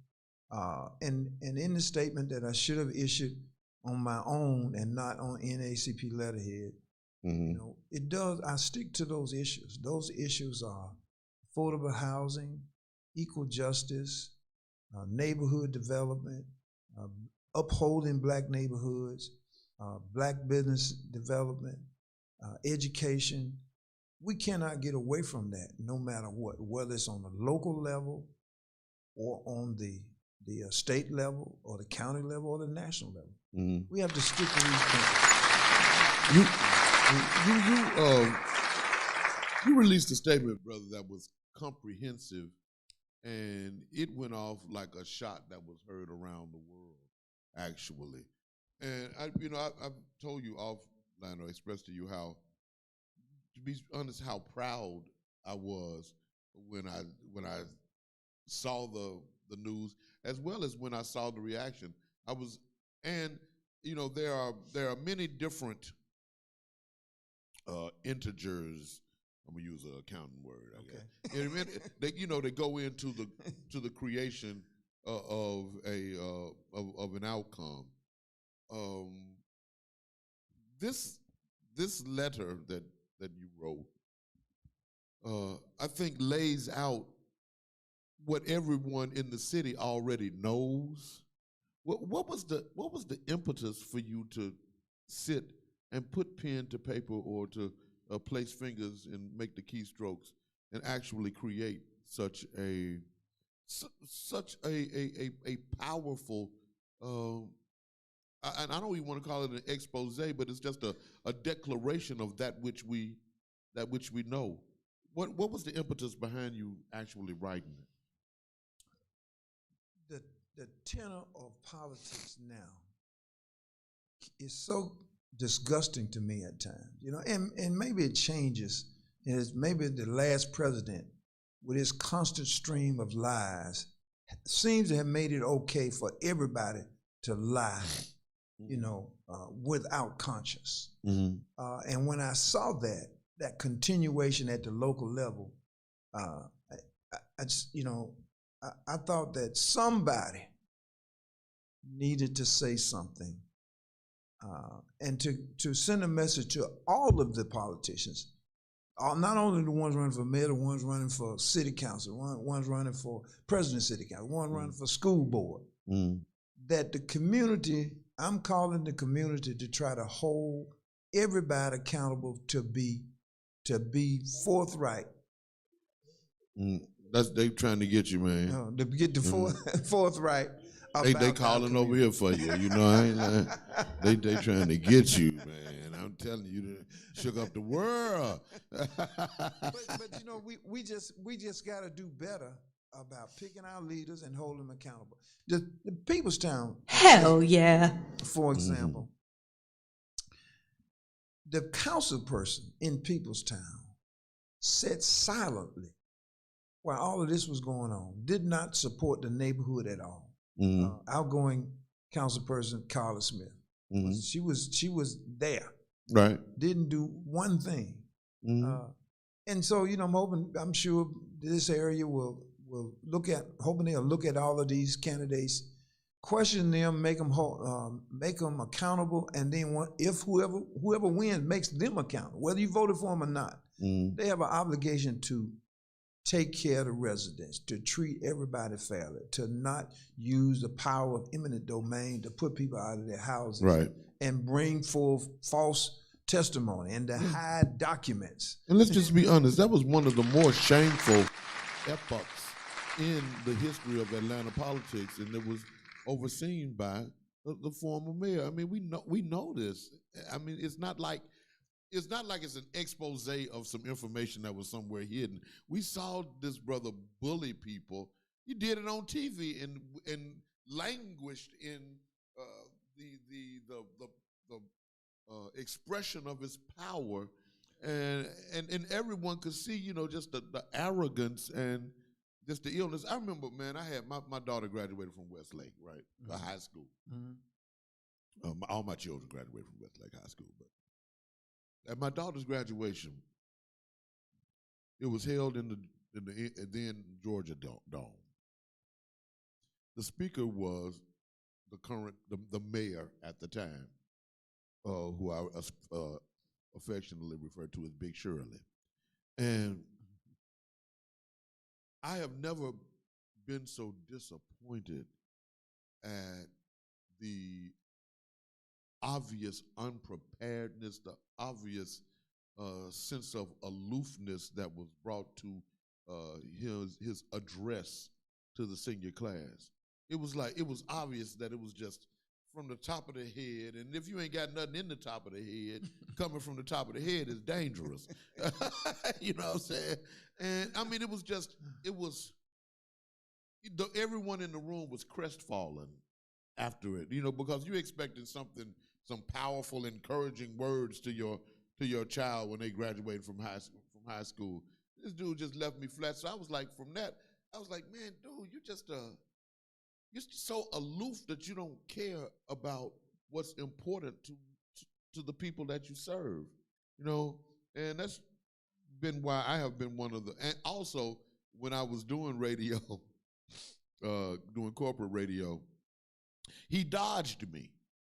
And in the statement that I should have issued on my own and not on NAACP letterhead, it does, I stick to those issues. Those issues are affordable housing, equal justice, neighborhood development, upholding black neighborhoods, black business development, education. We cannot get away from that no matter what, whether it's on the local level or on the state level or the county level or the national level. We have to stick to these principles. You released a statement, brother, that was comprehensive, and it went off like a shot that was heard around the world, actually. And I've told you offline, or expressed to you how, to be honest, how proud I was when I saw the news, as well as when I saw the reaction. There are many different integers. I'm gonna use an accounting word. They go into the creation of an outcome. This letter that you wrote, I think, lays out what everyone in the city already knows. What was the impetus for you to sit and put pen to paper, or to place fingers and make the keystrokes and actually create such a powerful, and I don't even want to call it an expose, but it's just a declaration of that which we know. What was the impetus behind you actually writing it? The tenor of politics now is so disgusting to me at times, and maybe it changes. Maybe the last president, with his constant stream of lies, seems to have made it okay for everybody to lie, without conscience. And when I saw that continuation at the local level, I thought that somebody needed to say something, and to send a message to all of the politicians, not only the ones running for mayor, the ones running for city council, ones running for president of city council, one running for school board, that the community, I'm calling the community to try to hold everybody accountable to be forthright. They trying to get you, man. To get the forthright. They calling over here for you. I ain't lying. They trying to get you, man. I'm telling you, they shook up the world. but we just got to do better about picking our leaders and holding them accountable. The Peoplestown. Hell yeah. For example, the council person in Peoplestown sat silently while all of this was going on, did not support the neighborhood at all. Outgoing council person Carla Smith, she was there, right? Didn't do one thing, and so I'm sure this area will hoping they'll look at all of these candidates, question them, make them accountable, and then if whoever wins makes them accountable, whether you voted for them or not, they have an obligation to take care of the residents, to treat everybody fairly, to not use the power of eminent domain to put people out of their houses, right, and bring forth false testimony and to hide documents. And let's just be honest, that was one of the more shameful epochs in the history of Atlanta politics, and it was overseen by the former mayor. I mean, we know this. I mean, it's not like it's an expose of some information that was somewhere hidden. We saw this brother bully people. He did it on TV and languished in the expression of his power, and everyone could see, just the arrogance and just the illness. I remember, man, I had my daughter graduated from Westlake, right, the high school. All my children graduated from Westlake High School, but at my daughter's graduation, it was held in the then Georgia Dome. The speaker was the mayor at the time, who I affectionately refer to as Big Shirley. And I have never been so disappointed at the obvious unpreparedness, the obvious sense of aloofness that was brought to his address to the senior class. It was obvious that it was just from the top of the head, and if you ain't got nothing in the top of the head, coming from the top of the head is dangerous. You know what I'm saying? And I mean, everyone in the room was crestfallen after it, because you're expecting some powerful, encouraging words to your child when they graduated from high school. This dude just left me flat. So I was like, from that, I was like, man, dude, you're so aloof that you don't care about what's important to the people that you serve, and that's been why I have been one of the, and also when I was doing radio, doing corporate radio, he dodged me.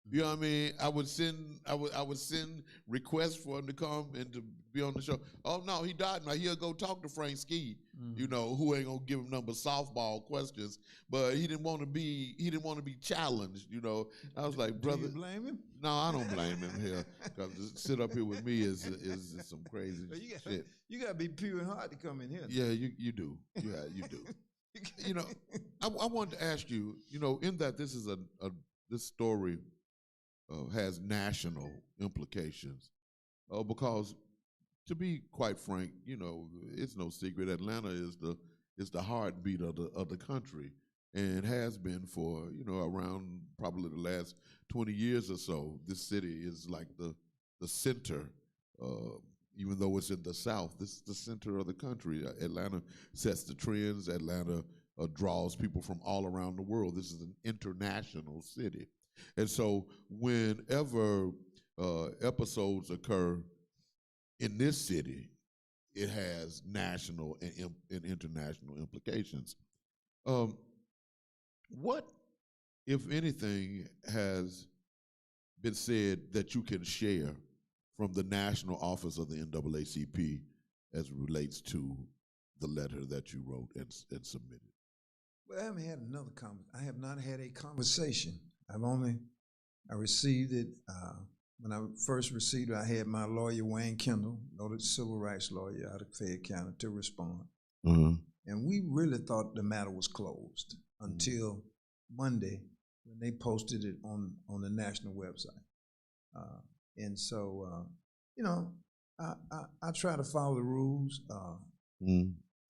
You know what I mean? I would send requests for him to come and to be on the show. Oh no, he died. Now he'll go talk to Frank Ski, who ain't gonna give him number softball questions. But he didn't want to be challenged. I was like, brother, do you blame him? No, I don't blame him here, because to sit up here with me is some crazy shit. You gotta be pure and hard to come in here. Yeah, you do. Yeah, you do. I wanted to ask you. In that this is this story has national implications, because, to be quite frank, it's no secret Atlanta is the heartbeat of the country, and has been for around probably the last 20 years or so. This city is like the center, even though it's in the South. This is the center of the country. Atlanta sets the trends. Atlanta draws people from all around the world. This is an international city. And so whenever episodes occur in this city, it has national and international implications. What, if anything, has been said that you can share from the national office of the NAACP as it relates to the letter that you wrote and submitted? Well, I haven't had another I have not had a conversation. I received it, when I first received it, I had my lawyer, Wayne Kendall, noted civil rights lawyer out of Fayette County, to respond. And we really thought the matter was closed until Monday, when they posted it on the national website. And so, I try to follow the rules.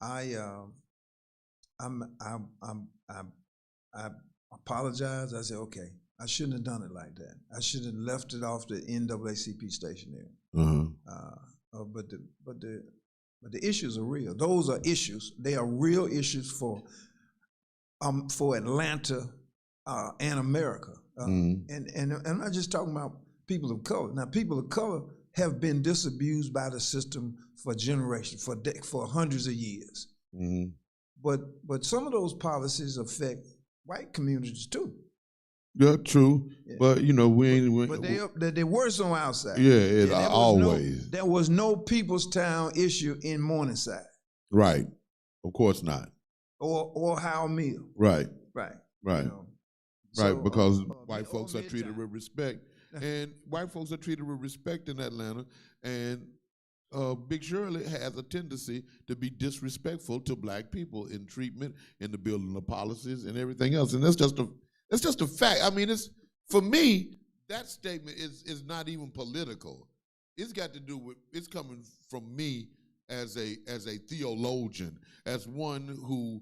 I apologized. I said, okay, I shouldn't have done it like that. I should have left it off the NAACP station there. But the issues are real. Those are issues. They are real issues for Atlanta and America. And I'm not just talking about people of color. Now, people of color have been disabused by the system for generations, for hundreds of years. But some of those policies affect white communities too. Yeah, true. Yeah. But we ain't. But they're worse on our side. Yeah, always. There was no People's Town issue in Morningside. Right. Of course not. Or Howell Mill. Right. Right. Right. Right. Because white folks are treated with respect, and white folks are treated with respect in Atlanta, and Big Shirley has a tendency to be disrespectful to black people in treatment, in the building of policies, and everything else, and that's just a fact. I mean, for me, that statement is not even political. It's got to do with, it's coming from me as a theologian, as one who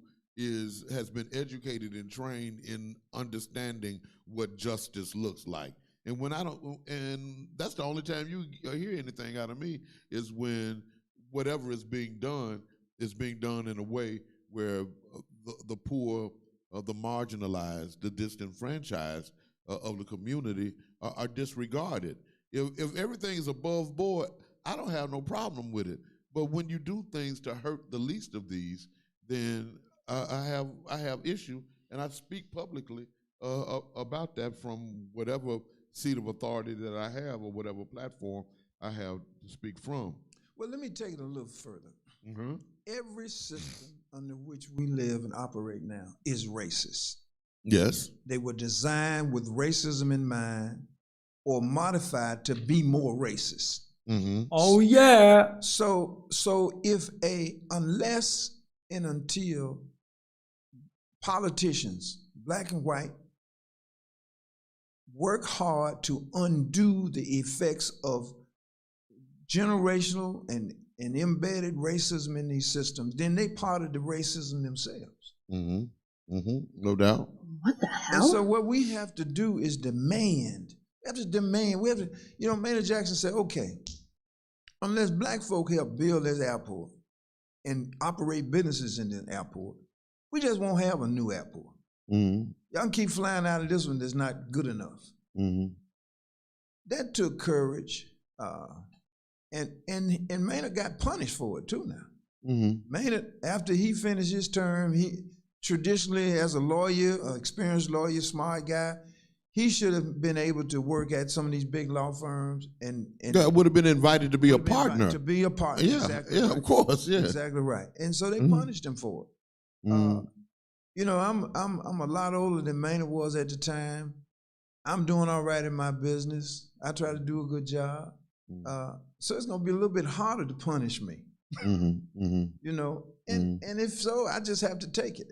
has been educated and trained in understanding what justice looks like. And and that's the only time you hear anything out of me is when whatever is being done in a way where the poor, the marginalized, the disenfranchised of the community are disregarded. If everything is above board, I don't have no problem with it. But when you do things to hurt the least of these, then I have issue, and I speak publicly about that from whatever seat of authority that I have or whatever platform I have to speak from. Well, let me take it a little further. Every system under which we live and operate now is racist. Yes. They were designed with racism in mind or modified to be more racist. Oh yeah. So unless and until politicians, black and white, work hard to undo the effects of generational and embedded racism in these systems, then they part of the racism themselves. No doubt. What the And hell? so what we have to do is demand. We have to demand. We have to, Maynard Jackson said, okay, unless black folk help build this airport and operate businesses in this airport, we just won't have a new airport. Y'all can keep flying out of this one that's not good enough. That took courage, and Maynard got punished for it too now. Maynard, after he finished his term, he traditionally, as a lawyer, experienced lawyer, smart guy, he should have been able to work at some of these big law firms and would have been invited to be a partner. To be a partner, yeah, exactly yeah, right. of course, yeah, exactly right. And so they punished him for it. I'm a lot older than Maynard was at the time. I'm doing all right in my business. I try to do a good job. So it's gonna be a little bit harder to punish me. And if so, I just have to take it.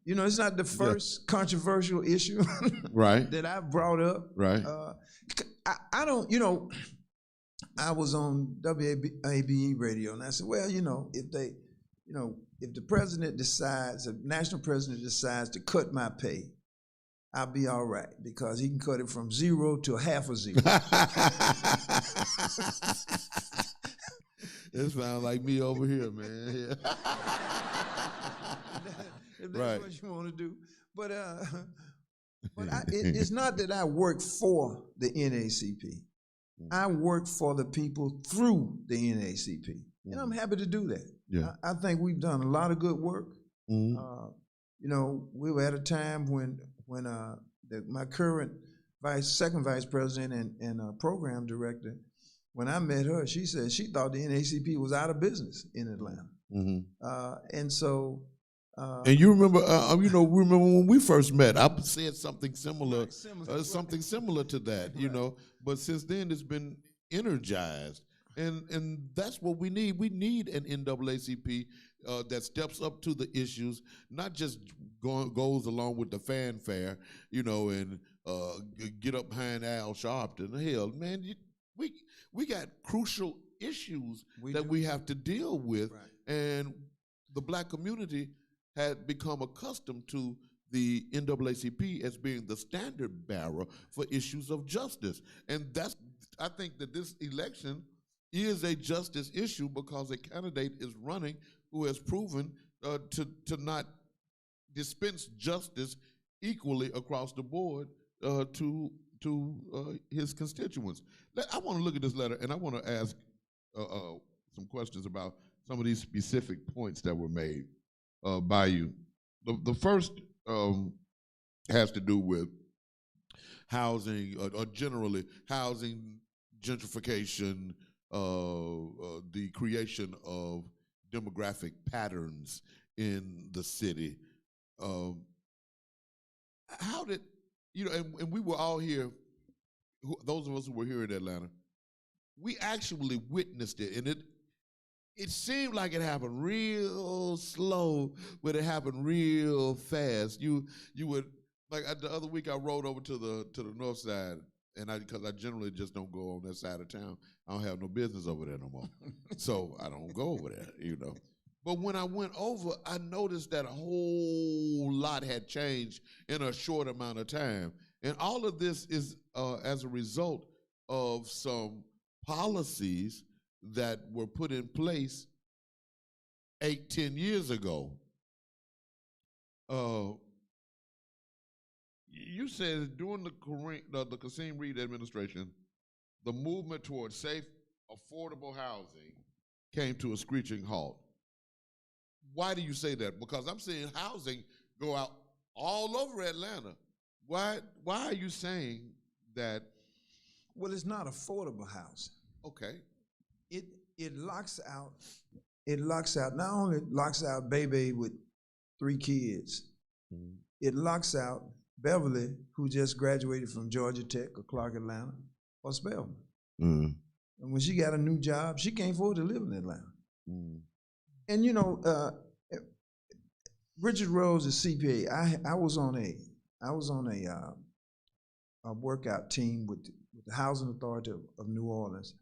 It's not the first controversial issue right that I've brought up. Right. I don't, I was on WABE radio and I said, well, if the president decides, a national president decides to cut my pay, I'll be all right because he can cut it from 0 to half a zero. It sounds like me over here, man. Yeah. If that's what you want to do. But it's not that I work for the NAACP. I work for the people through the NAACP. And I'm happy to do that. Yeah. I think we've done a lot of good work. We were at a time when my current second vice president and program director, when I met her, she said she thought the NAACP was out of business in Atlanta. And so. And you remember, remember when we first met, I said something similar, something similar to that, But since then, it's been energized, and that's what we need. We need an NAACP that steps up to the issues, not just goes along with the fanfare, and get up behind Al Sharpton. Hell, man, we got crucial issues that we have to deal with, and the black community had become accustomed to the NAACP as being the standard bearer for issues of justice. And I think that this election is a justice issue because a candidate is running who has proven to not dispense justice equally across the board to his constituents. I want to look at this letter and I want to ask some questions about some of these specific points that were made by you. The first has to do with housing, or generally housing gentrification, the creation of demographic patterns in the city. How did, and we were all here, those of us who were here in Atlanta, we actually witnessed it, and it seemed like it happened real slow, but it happened real fast. You would, like the other week I rode over to the north side, and because I generally just don't go on that side of town. I don't have no business over there no more. So I don't go over there, But when I went over, I noticed that a whole lot had changed in a short amount of time. And all of this is as a result of some policies that were put in place 8-10 years ago. You said during the Kasim Reed administration, the movement towards safe, affordable housing came to a screeching halt. Why do you say that? Because I'm seeing housing go out all over Atlanta. Why are you saying that? Well, it's not affordable housing. Okay. It locks out. It locks out. Not only locks out baby with 3 kids It locks out Beverly, who just graduated from Georgia Tech or Clark Atlanta, or Spelman. And when she got a new job, she can't afford to live in Atlanta. And you know, Richard Rose is CPA. I was on a workout team with the Housing Authority of New Orleans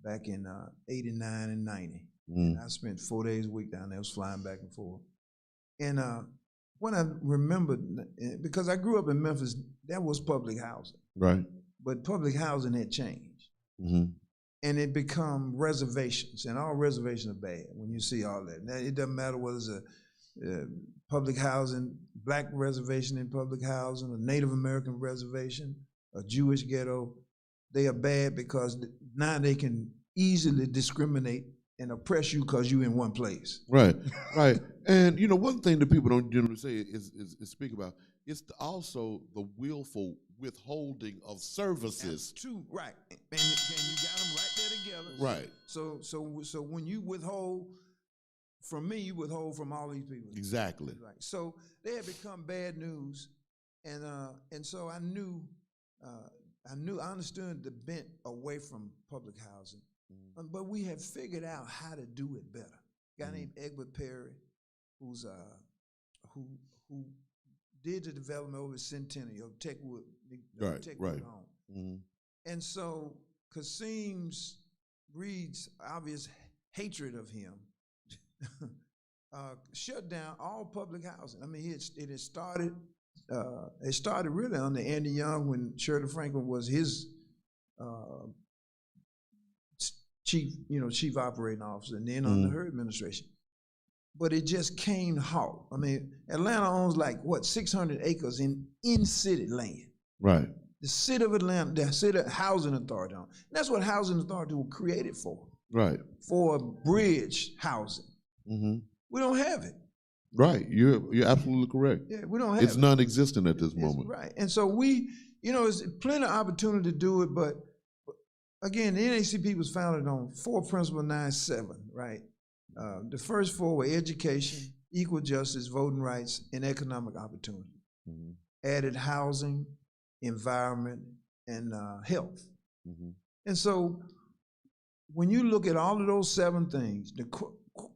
back in '89 and '90. And I spent 4 days a week down there. I was flying back and forth. And when I remembered, because I grew up in Memphis, that was public housing. Right. But public housing had changed. And it become reservations, and all reservations are bad when you see all that. Now, it doesn't matter whether it's a public housing, black reservation in public housing, a Native American reservation, a Jewish ghetto. They are bad because now they can easily discriminate and oppress you because you're in one place. Right, right. And you know, one thing that people don't generally say is speak about, it's also the willful withholding of services. That's true, right. And you got them right there together. Right. So when you withhold from me, you withhold from all these people. Exactly. Right. So they had become bad news, and so I understood the bent away from public housing. But we have figured out how to do it better. A guy named Egbert Perry, who did the development over at Centennial, Techwood, right. Home. And so Kasim Reed's obvious hatred of him shut down all public housing. I mean, it had started. It started really under Andy Young when Shirley Franklin was his chief operating officer, and then under her administration. But it just came to halt. I mean, Atlanta owns like, 600 acres in city land. Right. The city of Atlanta, the city housing authority. That's what housing authority was created for. Right. For bridge housing. We don't have it. Right. You're absolutely correct. Yeah, we don't have it's non-existent at this moment. Right. And so there's plenty of opportunity to do it, but again, the NAACP was founded on 4 Principle 9-7, right? The first 4 were education, equal justice, voting rights, and economic opportunity. Added housing, environment, and health. And so when you look at all of those 7 things, the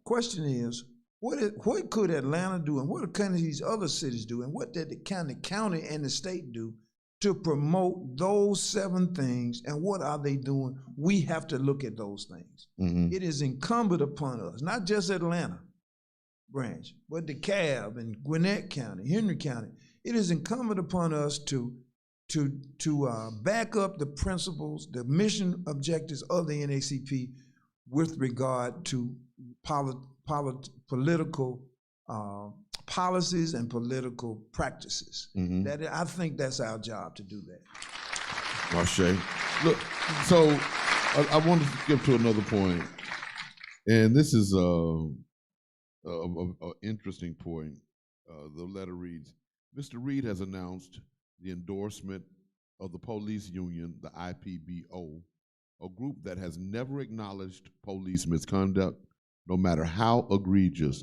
question is, what could Atlanta do, and what can these other cities do, and what did the county and the state do to promote those 7 things, and what are they doing? We have to look at those things. It is incumbent upon us, not just Atlanta branch, but DeKalb and Gwinnett County, Henry County. It is incumbent upon us to back up the principles, the mission objectives of the NAACP with regard to political policies and political practices. I think that's our job to do that. Marsha, look, so I wanted to skip to another point, and this is an interesting point. The letter reads, Mr. Reed has announced the endorsement of the police union, the IPBO, a group that has never acknowledged police misconduct, no matter how egregious.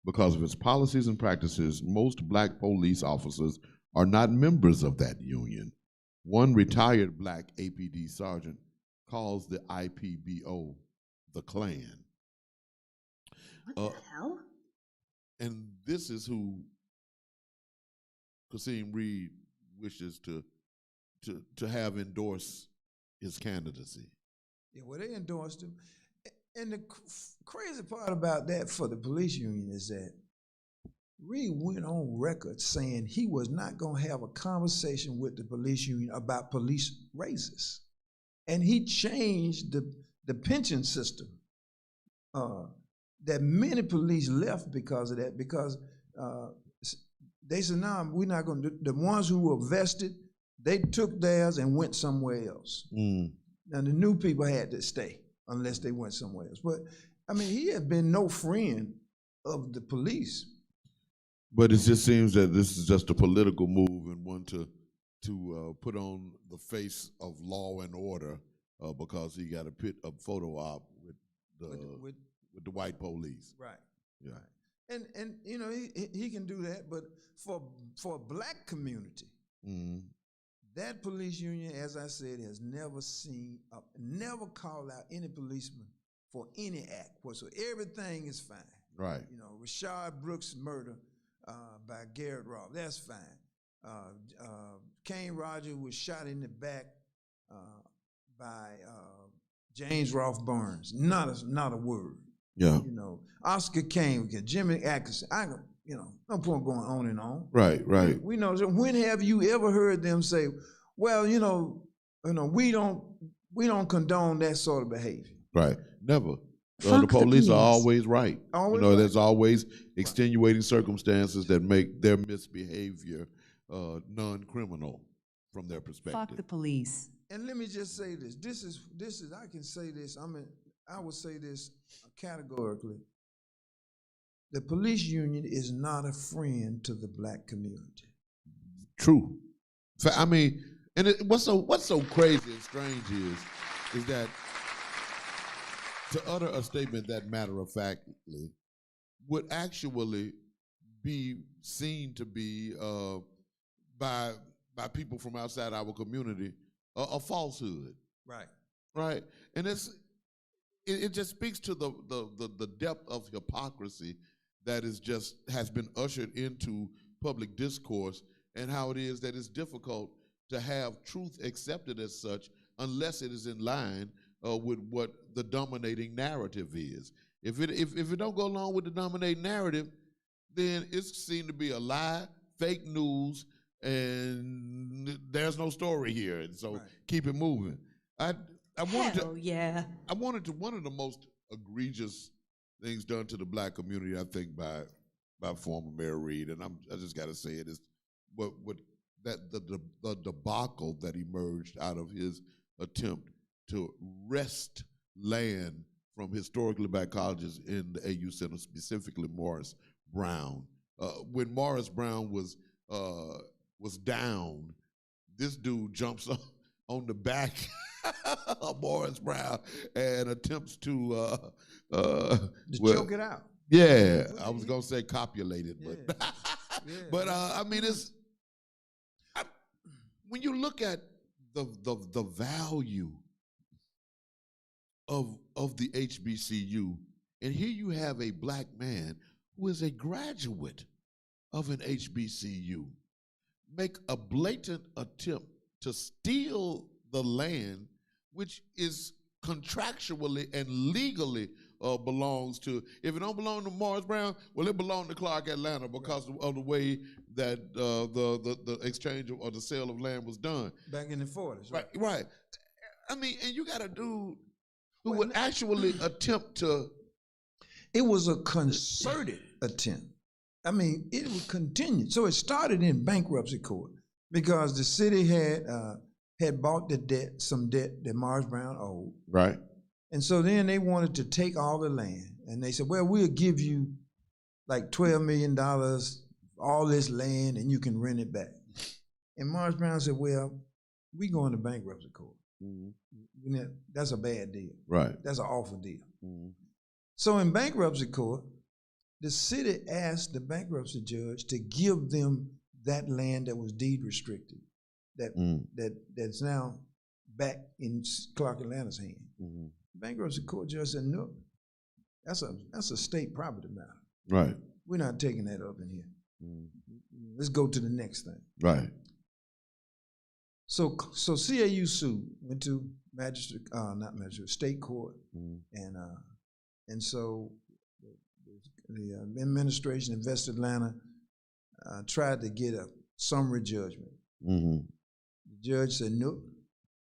Because of its policies and practices, most black police officers are not members of that union. One retired black APD sergeant calls the IPBO the Klan. What the hell? And this is who Kasim Reed wishes to have endorse his candidacy. Yeah, well, they endorsed him. And the crazy part about that for the police union is that Reed went on record saying he was not going to have a conversation with the police union about police raises. And he changed the pension system. That many police left because of that, because they said, no, we're not going to do. The ones who were vested, they took theirs and went somewhere else. Now, the new people had to stay unless they went somewhere else. But, I mean, he has been no friend of the police. But it just seems that this is just a political move and one to put on the face of law and order because he got a photo op with the white police. Right. Yeah. Right. And you know, he can do that, but for a black community, that police union, as I said, has never never called out any policeman for any act whatsoever. Everything is fine. Right. You know, Rashard Brooks' murder by Garrett Robb, that's fine. Kane Rogers was shot in the back by James Rolfe Barnes. Not a word. Yeah. You know, Oscar Kane, Jimmy Atkinson. No point going on and on. Right, right. We know. When have you ever heard them say, "Well, we don't condone that sort of behavior"? Right. Never. The police are always right. Always right. There's always extenuating circumstances that make their misbehavior non-criminal from their perspective. Fuck the police. And let me just say this. This is. I can say this. I would say this categorically. The police union is not a friend to the black community. True. I mean, and what's so crazy and strange is that to utter a statement that matter-of-factly would actually be seen to be by people from outside our community a falsehood. Right. Right. And it just speaks to the depth of hypocrisy that has been ushered into public discourse, and how it is that it's difficult to have truth accepted as such unless it is in line with what the dominating narrative is. If it don't go along with the dominating narrative, then it's seen to be a lie, fake news, and there's no story here. And so keep it moving. One of the most egregious things done to the black community, I think, by former Mayor Reed, and I just got to say it, is the debacle that emerged out of his attempt to wrest land from historically black colleges in the AU Center, specifically Morris Brown. When Morris Brown was down, this dude jumps on the back of Morris Brown and attempts to choke it out. Yeah, I was gonna say copulate it, but but I mean, when you look at the value of the HBCU, and here you have a black man who is a graduate of an HBCU make a blatant attempt to steal the land, which is contractually and legally belongs to, if it don't belong to Morris Brown, well, it belonged to Clark Atlanta because of the way that the exchange or the sale of land was done. Back in the 40s. Right. I mean, and you got a dude who would actually attempt to. It was a concerted attempt. I mean, it would continue. So it started in bankruptcy court because the city had bought some debt that Morris Brown owed. Right. And so then they wanted to take all the land. And they said, well, we'll give you like $12 million, all this land, and you can rent it back. And Morris Brown said, well, we going to bankruptcy court. Mm-hmm. That's a bad deal. Right. That's an awful deal. Mm-hmm. So in bankruptcy court, the city asked the bankruptcy judge to give them that land that was deed restricted, that's now back in Clark Atlanta's hand. Mm-hmm. Bankruptcy court judge said, no, that's a state property matter. Right. We're not taking that up in here. Mm-hmm. Let's go to the next thing. Right. So CAU sued, went to state court, and so the administration in West Atlanta tried to get a summary judgment. Mm-hmm. The judge said no.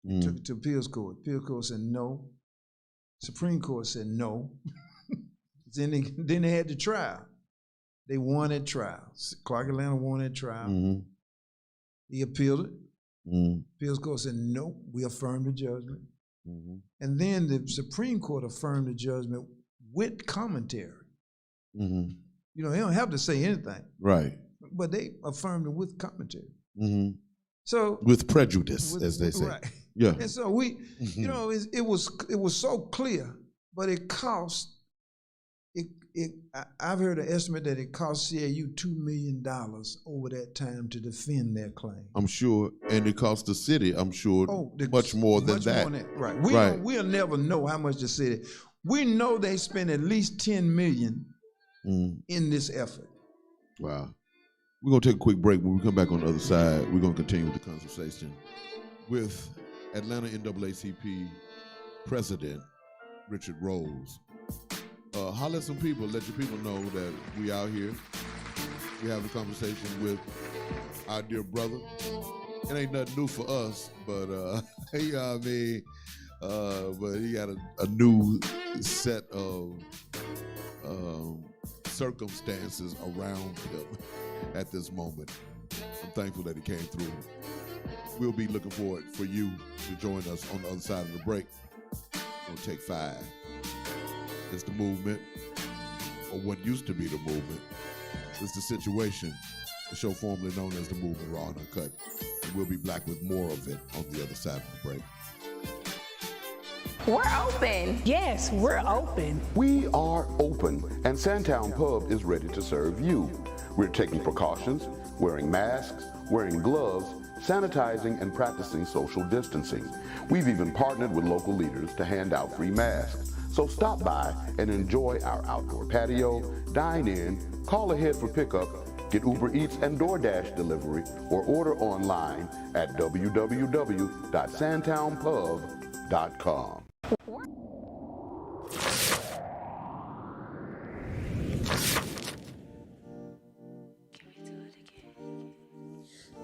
Mm-hmm. Took it to appeals court. Appeals court said no. Supreme Court said no. Then they had the trial. They won at trial. Clark Atlanta won at trial. Mm-hmm. He appealed it. Mm-hmm. Appeals court said no. We affirmed the judgment. Mm-hmm. And then the Supreme Court affirmed the judgment with commentary. Mm-hmm. You know, they don't have to say anything. Right. But they affirmed it with commentary. Mm-hmm. So with prejudice, as they say. Right. Yeah. And so we, you know, it was so clear, but it cost I've heard an estimate that it cost CAU $2 million over that time to defend their claim. I'm sure, and it cost the city, I'm sure, much more than that. Right. We'll never know how much the city. We know they spent at least $10 million in this effort. Wow. We're going to take a quick break. When we come back on the other side, we're going to continue with the conversation with Atlanta NAACP President Richard Rose. Holler at some people, let your people know that we out here. We have a conversation with our dear brother. It ain't nothing new for us, but you know what I mean? But he got a new set of circumstances around him at this moment. I'm thankful that he came through. We'll be looking forward for you to join us on the other side of the break. We'll take 5. It's the movement, or what used to be the movement. It's the situation, the show formerly known as the movement, Raw and Uncut. And we'll be back with more of it on the other side of the break. We're open. Yes, we're open. We are open, and Sandtown Pub is ready to serve you. We're taking precautions, wearing masks, wearing gloves, sanitizing, and practicing social distancing. We've even partnered with local leaders to hand out free masks. So stop by and enjoy our outdoor patio, dine in, call ahead for pickup, get Uber Eats and DoorDash delivery, or order online at www.sandtownpub.com.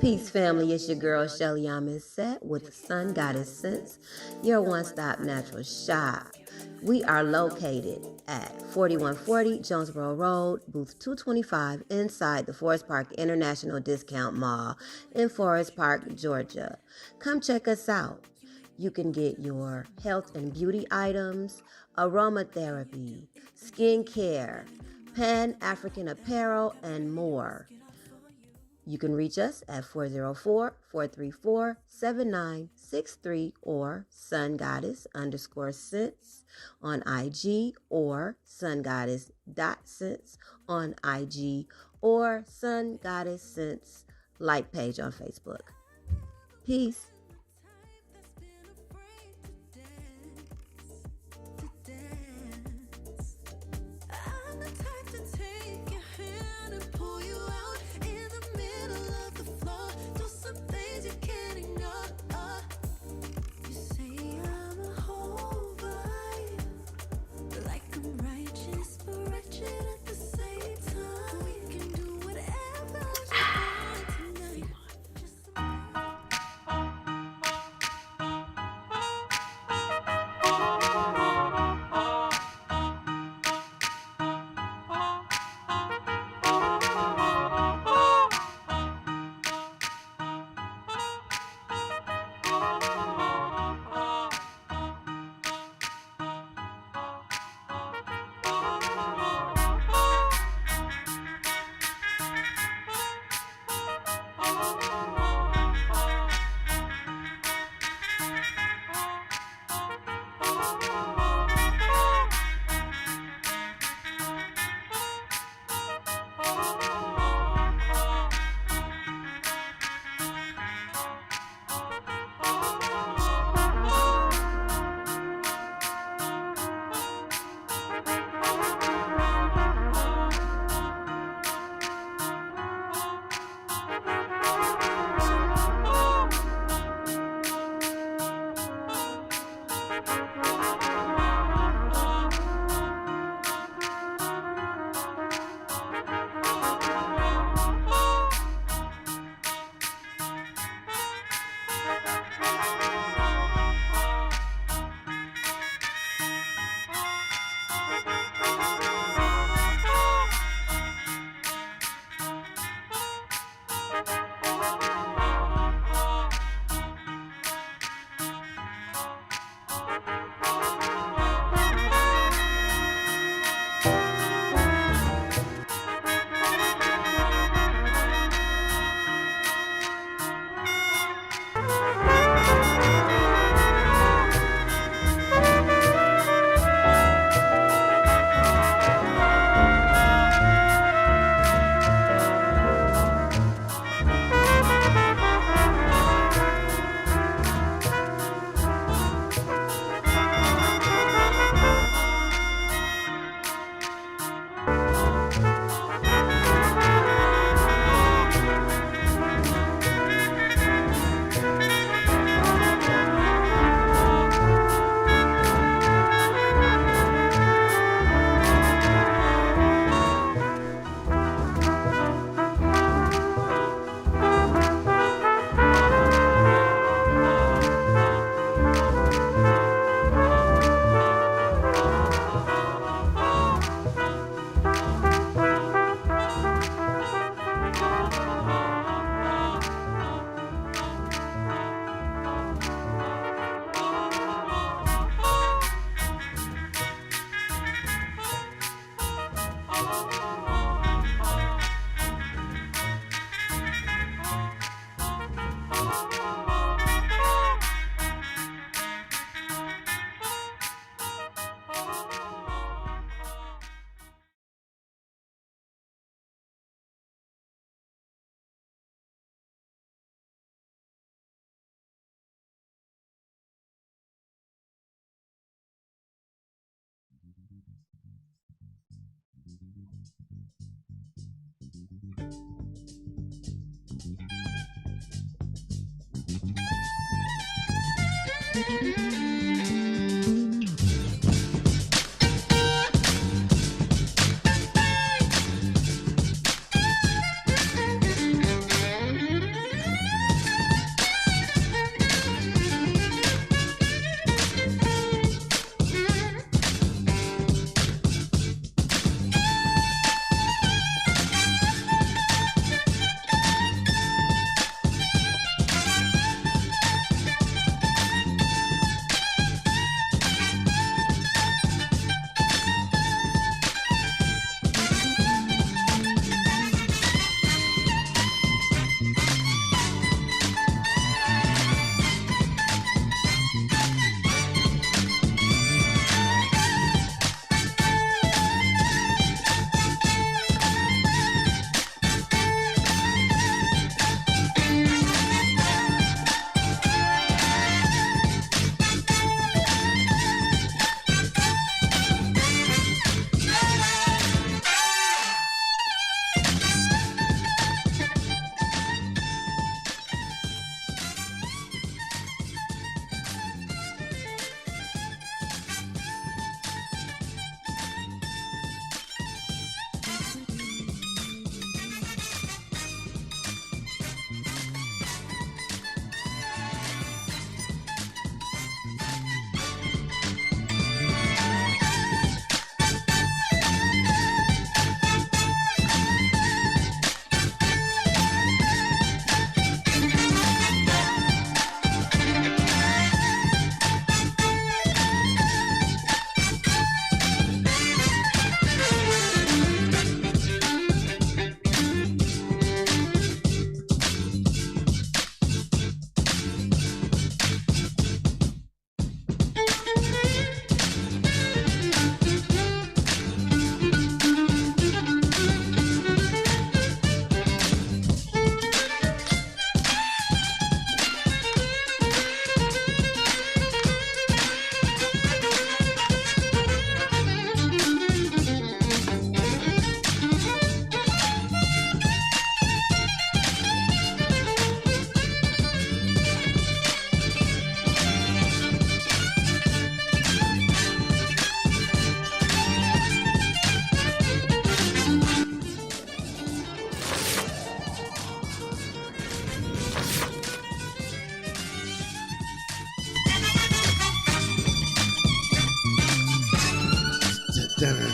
Peace, family. It's your girl, Shelly Set with Sun Goddess Sense, your one-stop natural shop. We are located at 4140 Jonesboro Road, booth 225, inside the Forest Park International Discount Mall in Forest Park, Georgia. Come check us out. You can get your health and beauty items, aromatherapy, skincare, Pan-African apparel, and more. You can reach us at 404-434-7963 or sungoddess_sense on IG or sungoddess.sense on IG or Sun Goddess Sense like page on Facebook. Peace.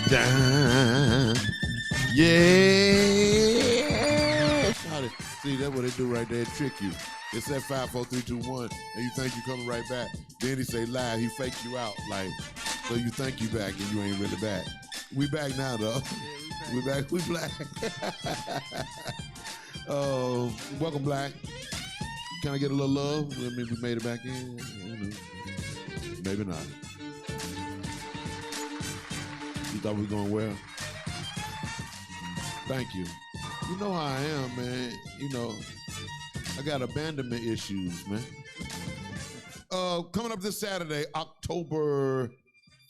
Dun. Yeah. See, that's what they do right there, trick you. It's that 5, 4, 3, 2, 1, and you think you coming right back. Then he say live, he fake you out, like, so you think you back and you ain't really back. We back now, though. Yeah, we back. We black. Welcome, Black. Can I get a little love? I mean, we made it back in. Maybe not. You thought we was going well? Thank you. You know how I am, man. You know, I got abandonment issues, man. Coming up this Saturday, October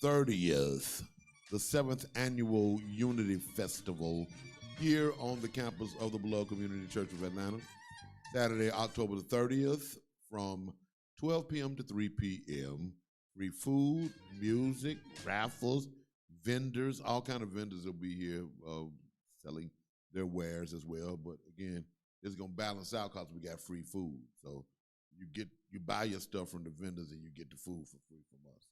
30th, the 7th Annual Unity Festival here on the campus of the Beloved Community Church of Atlanta. Saturday, October the 30th, from 12 p.m. to 3 p.m. Free food, music, raffles, vendors, all kind of vendors will be here selling their wares as well. But again, it's gonna balance out because we got free food. So you buy your stuff from the vendors and you get the food for free from us.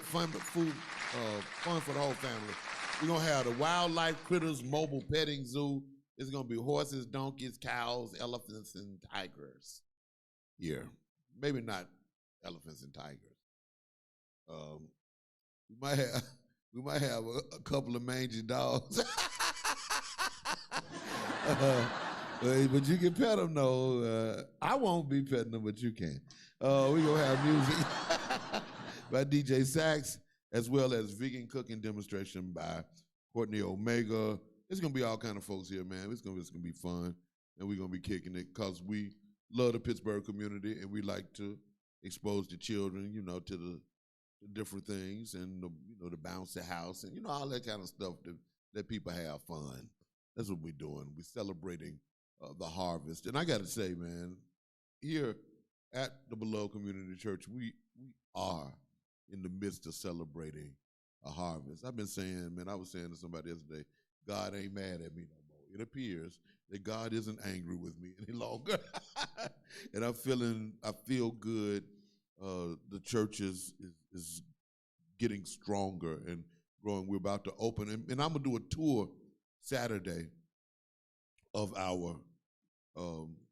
Fun for the whole family. We're gonna have the Wildlife Critters Mobile Petting Zoo. It's gonna be horses, donkeys, cows, elephants, and tigers. Here, maybe not elephants and tigers. We might have a couple of mangy dogs. But you can pet them, though. I won't be petting them, but you can. We're going to have music by DJ Sax, as well as vegan cooking demonstration by Courtney Omega. It's going to be all kind of folks here, man. It's going to be fun, and we're going to be kicking it because we love the Pittsburgh community, and we like to expose the children, you know, to the different things and, the bouncy house and, all that kind of stuff to let people have fun. That's what we're doing. We're celebrating the harvest. And I got to say, man, here at the Beloved Community Church, we are in the midst of celebrating a harvest. I've been saying, man, I was saying to somebody yesterday, God ain't mad at me no more. It appears that God isn't angry with me any longer. And I feel good. The church is getting stronger and growing. We're about to open, and I'm gonna do a tour Saturday of our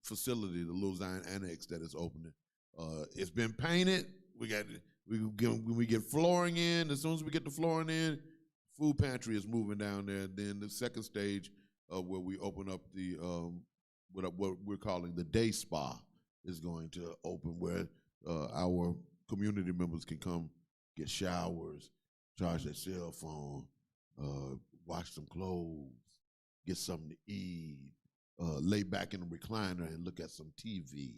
facility, the Little Zion Annex that is opening. It's been painted. When we get flooring in, as soon as we get the flooring in, food pantry is moving down there. Then the second stage where we open up the what we're calling the day spa is going to open, where our community members can come get showers, charge their cell phone, wash some clothes, get something to eat, lay back in the recliner and look at some TV,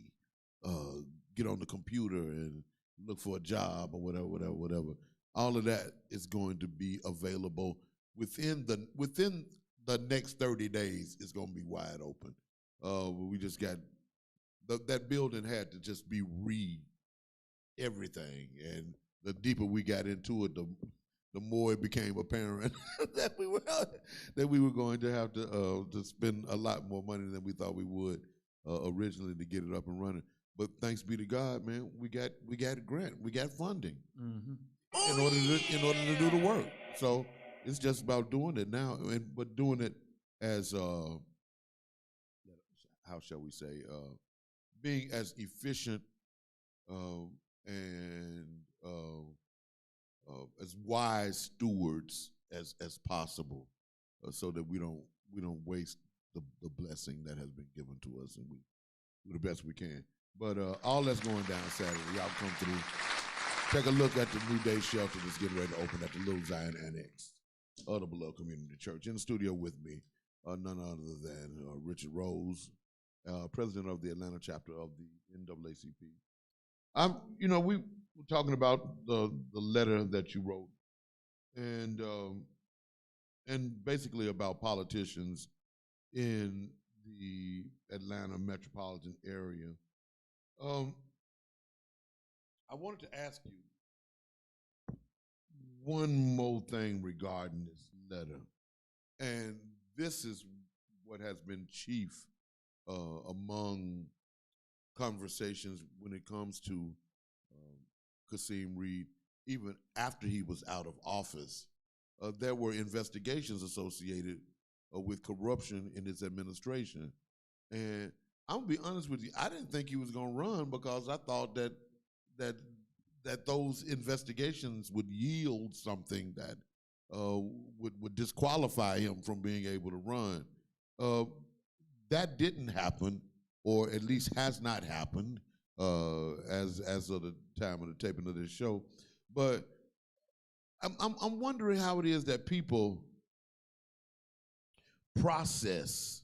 get on the computer and look for a job or whatever. All of that is going to be available within the next 30 days. It's going to be wide open. We just got that building had to just be everything, and the deeper we got into it, the more it became apparent that we were going to have to spend a lot more money than we thought we would originally to get it up and running. But thanks be to God, man, we got a grant, we got funding in order to do the work. So it's just about doing it now, but doing it as how shall we say, being as efficient and as wise stewards as possible, so that we don't waste the blessing that has been given to us, and we do the best we can. But all that's going down Saturday, y'all come through, take a look at the new day shelter that's getting ready to open at the Little Zion Annex of the Beloved Community Church. In the studio with me, none other than Richard Rose, president of the Atlanta chapter of the NAACP. We were talking about the letter that you wrote, and basically about politicians in the Atlanta metropolitan area. I wanted to ask you one more thing regarding this letter, and this is what has been chief among conversations when it comes to Kasim Reed. Even after he was out of office, there were investigations associated with corruption in his administration. And I'm gonna be honest with you, I didn't think he was gonna run, because I thought that those investigations would yield something that would disqualify him from being able to run. That didn't happen, or at least has not happened as of the time of the taping of this show. But I'm wondering how it is that people process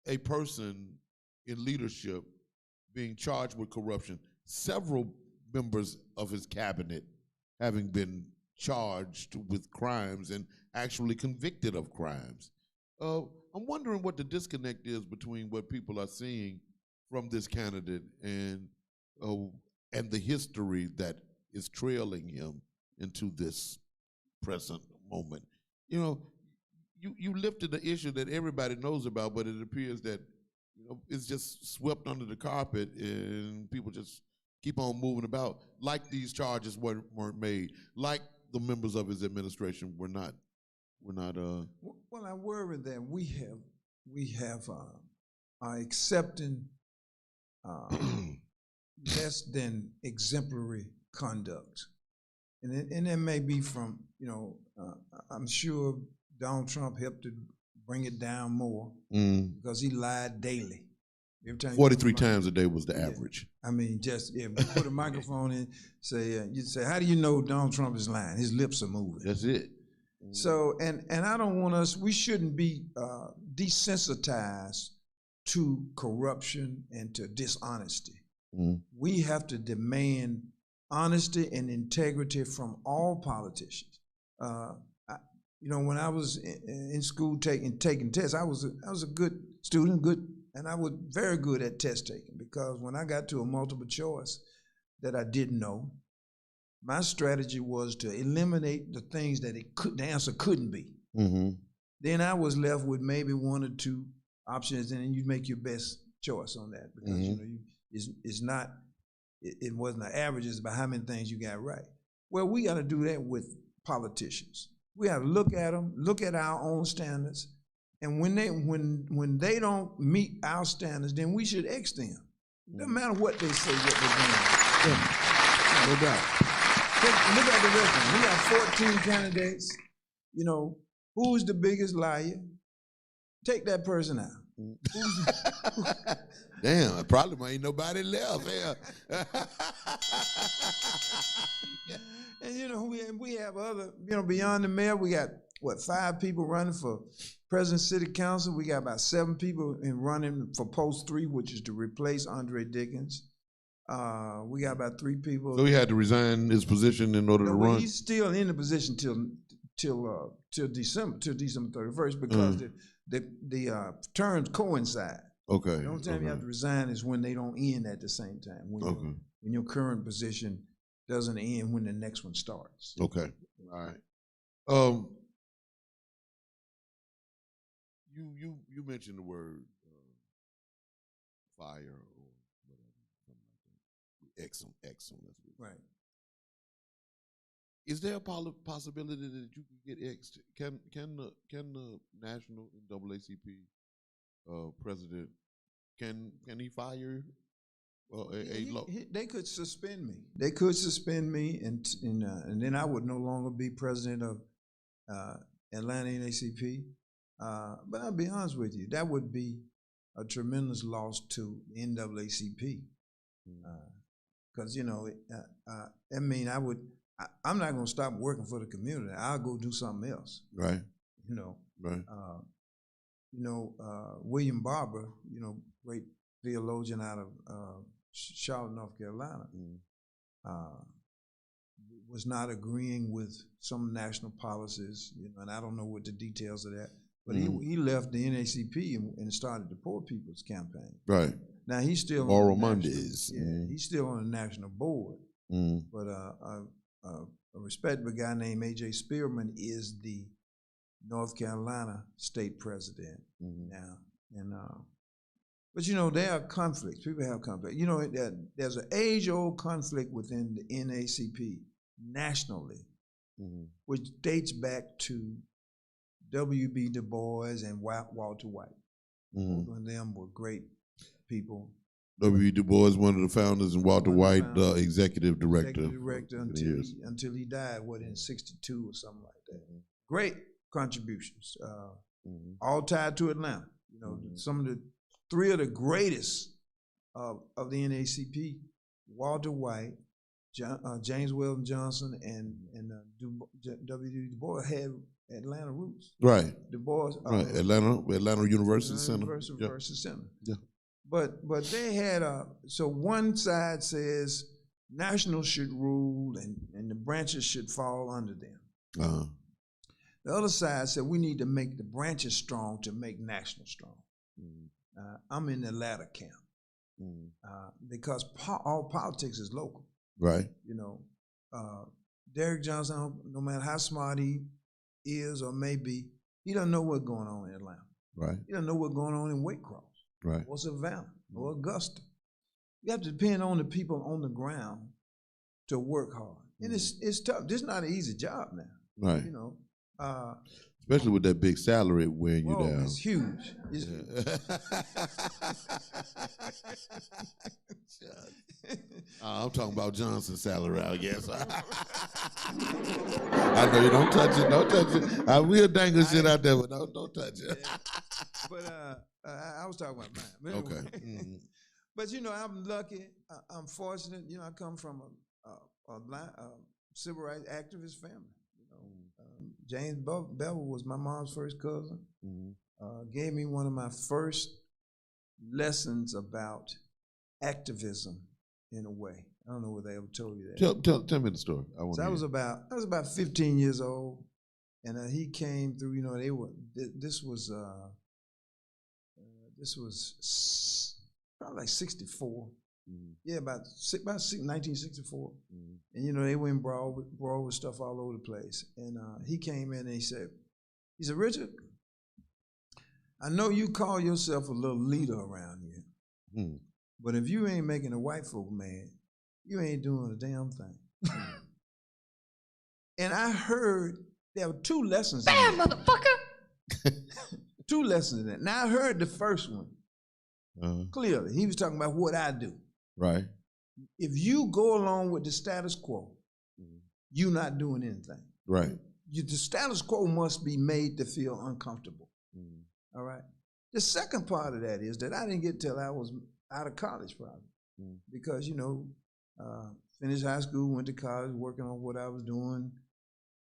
a person in leadership being charged with corruption. Several members of his cabinet having been charged with crimes and actually convicted of crimes. I'm wondering what the disconnect is between what people are seeing from this candidate and the history that is trailing him into this present moment. You lifted the issue that everybody knows about, but it appears that it's just swept under the carpet, and people just keep on moving about like these charges weren't made, like the members of his administration were not. Well, I worry that we are accepting less than exemplary conduct, and that may be from I'm sure Donald Trump helped to bring it down more because he lied daily. Every time 43 times a day was the average. I mean, just if we put a microphone in, you'd say, how do you know Donald Trump is lying? His lips are moving. That's it. So, and I don't want we shouldn't be desensitized to corruption and to dishonesty. We have to demand honesty and integrity from all politicians. When I was in school taking tests, I was a good student, good and I was very good at test taking, because when I got to a multiple choice that I didn't know, my strategy was to eliminate the things that the answer couldn't be. Mm-hmm. Then I was left with maybe one or two options, and then you make your best choice on that, because it's not, it wasn't an average, it's about how many things you got right. Well, we got to do that with politicians. We got to look at them, look at our own standards, and when they don't meet our standards, then we should X them. No matter what they say, what they're doing. No doubt. Look at the rest of them. We got 14 candidates. You know, who's the biggest liar? Take that person out. Damn, probably ain't nobody left here. And you know, we have other, you know, beyond the mayor, we got, what, 5 people running for president, city council. We got about 7 people running for post 3, which is to replace Andre Dickens. We got about 3 people. So he had to resign his position in order to run? He's still in the position till December 31st, because the terms coincide. Okay. The only time you have to resign is when they don't end at the same time. When your current position doesn't end when the next one starts. Okay. All right. You mentioned the word fire or whatever, something like that. Excellent. Right. Is there a possibility that you could get X'd? Can the national NAACP president, can he fire they could suspend me. They could suspend me, and then I would no longer be president of Atlanta NAACP. But I'll be honest with you, that would be a tremendous loss to the NAACP. Because you know, I mean, I'm not going to stop working for the community. I'll go do something else. Right. You know. Right. William Barber, you know, great theologian out of Charlotte, North Carolina, was not agreeing with some national policies, you know, and I don't know what the details of that, but he left the NAACP and started the Poor People's Campaign. Right. Now he's still Moral on Mondays. he's still on the national board. But a respectable guy named A.J. Spearman is the North Carolina state president now, and but you know, there are conflicts. People have conflicts. You know, there's an age-old conflict within the NAACP nationally, which dates back to W.B. Du Bois and Walter White. Both of them were great people. W.B. Du Bois, one of the founders, and Walter White, the executive director. Until he died, in '62 or something like that. Great contributions, all tied to Atlanta. You know, some of the 3 of the greatest of the NAACP, Walter White, James Weldon Johnson, and W.B. Du Bois had Atlanta roots. Right. Du Bois. Right. Atlanta University Center. University Center. Yeah. But they had so one side says national should rule and the branches should fall under them. The other side said we need to make the branches strong to make national strong. I'm in the latter camp because all politics is local. Right. You know, Derrick Johnson, no matter how smart he is or may be, he doesn't know what's going on in Atlanta. Right. He doesn't know what's going on in Waycross. Right. Or Savannah or Augusta. You have to depend on the people on the ground to work hard. And it's tough. This is not an easy job now. Right. You know. Especially with that big salary weighing you down. It's huge. It's huge. I'm talking about Johnson's salary, I guess. I know you don't touch it. Don't touch it. I will dangle shit out there, but don't touch it. But I was talking about mine. Anyway. Okay. But you know, I'm lucky. I'm fortunate. You know, I come from a civil rights activist family. You know, James Bevel was my mom's first cousin. Gave me one of my first lessons about activism. In a way, I don't know whether they ever told you that. Tell me the story. I was about 15 years old, and he came through. You know, this was this was probably like 64. Yeah, about 1964. And you know, they went broad with stuff all over the place. And he came in and he said, Richard, I know you call yourself a little leader around here, but if you ain't making the white folk mad, you ain't doing a damn thing. And I heard there were 2 lessons. Bam, motherfucker! 2 lessons in that. Now I heard the first one clearly. He was talking about what I do. Right. If you go along with the status quo, you're not doing anything. Right. The status quo must be made to feel uncomfortable. All right. The second part of that is that I didn't get till I was out of college, probably, because you know, finished high school, went to college, working on what I was doing,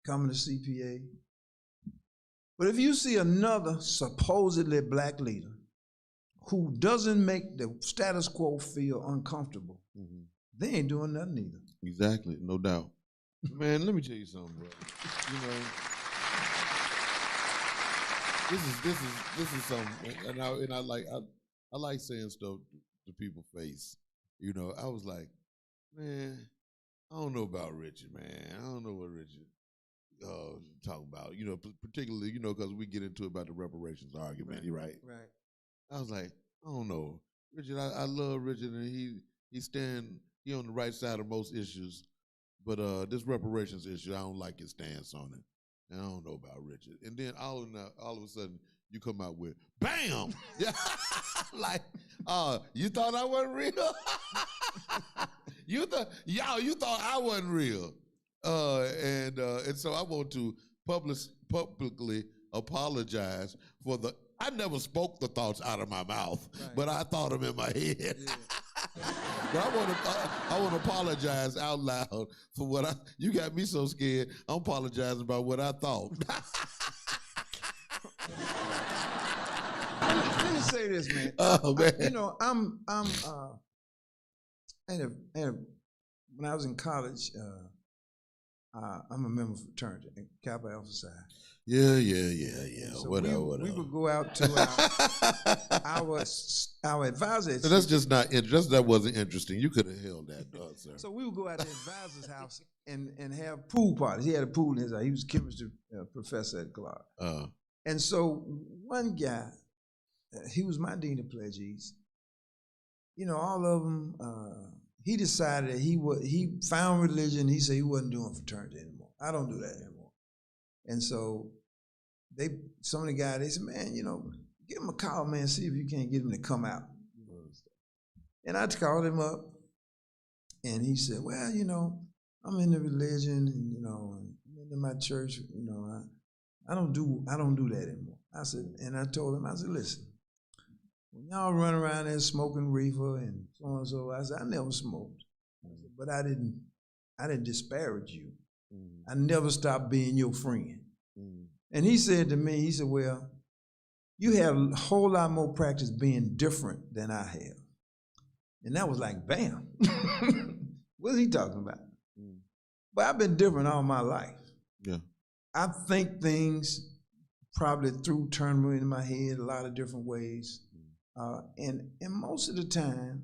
coming to CPA. But if you see another supposedly black leader who doesn't make the status quo feel uncomfortable, they ain't doing nothing either. Exactly, no doubt. Man, let me tell you something, bro. You know, this is something, and I like saying stuff to people's face. You know, I was like, man, I don't know about Richard, man. I don't know what Richard talking about. You know, particularly, you know, because we get into about the reparations argument, right? Right. I was like, I don't know, Richard. I love Richard, and he on the right side of most issues, but this reparations issue, I don't like his stance on it, and I don't know about Richard. And then all of a sudden, you come out with bam, yeah, like, you thought I wasn't real? you thought I wasn't real, and so I want to publicly apologize for I never spoke the thoughts out of my mouth, but I thought them in my head. Yeah. But I want to apologize out loud for what you got me so scared. I'm apologizing about what I thought. Let me say this, man. Oh, man. You know, when I was in college, I'm a member of fraternity, Kappa Alpha Psi. Yeah. So whatever. We would go out to our advisor. So that's just not interesting. That wasn't interesting. You could have held that, sir. So we would go out to the advisor's house and have pool parties. He had a pool in his house. He was a chemistry professor at Clark. And so one guy, he was my dean of pledgees. You know, all of them. He decided that he found religion. He said he wasn't doing fraternity anymore. I don't do that anymore. And so some of the guys, they said, man, you know, give him a call, man, see if you can't get him to come out. And I called him up, and he said, well, you know, I'm into religion, and you know, I'm into my church, you know, I don't do that anymore. I said, and I told him, I said, listen, when y'all run around there smoking reefer and so on and so, I said, I never smoked. I said, but I didn't disparage you. I never stopped being your friend. And he said to me, he said, well, you have a whole lot more practice being different than I have. And that was like, bam. What's he talking about? But I've been different all my life. Yeah. I think things probably through tournament in my head a lot of different ways. And most of the time,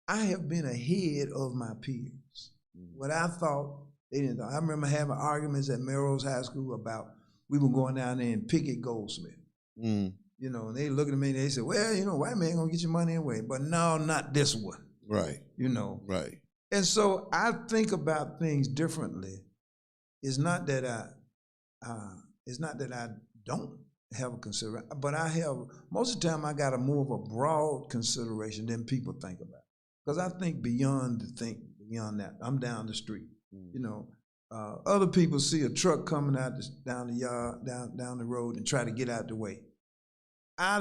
I have been ahead of my peers. What I thought, they didn't know. I remember having arguments at Melrose High School about we were going down there and picket Goldsmith. You know, and they looking at me and they said, well, you know, white man gonna get your money anyway. But no, not this one. Right. You know. Right. And so I think about things differently. It's not that I don't have a consideration, but I have, most of the time I got a more of a broad consideration than people think about. Because I think beyond that. I'm down the street. You know, other people see a truck coming out down the yard, down the road, and try to get out the way. I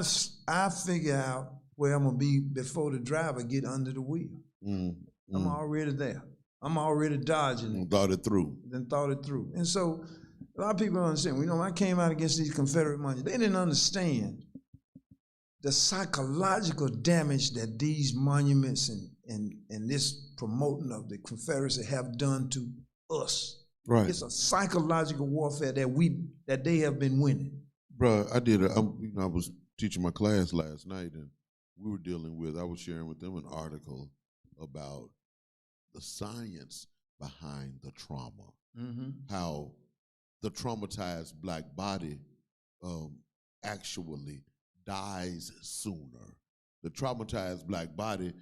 figure out where I'm gonna be before the driver get under the wheel. I'm already there. I'm already dodging. Thought it through. Then thought it through. And so a lot of people don't understand. You know, when I came out against these Confederate monuments, they didn't understand the psychological damage that these monuments and this promoting of the Confederacy have done to us. Right. It's a psychological warfare that they have been winning. Bro, I did. I was teaching my class last night, and I was sharing with them an article about the science behind the trauma, how the traumatized black body actually dies sooner. The traumatized black body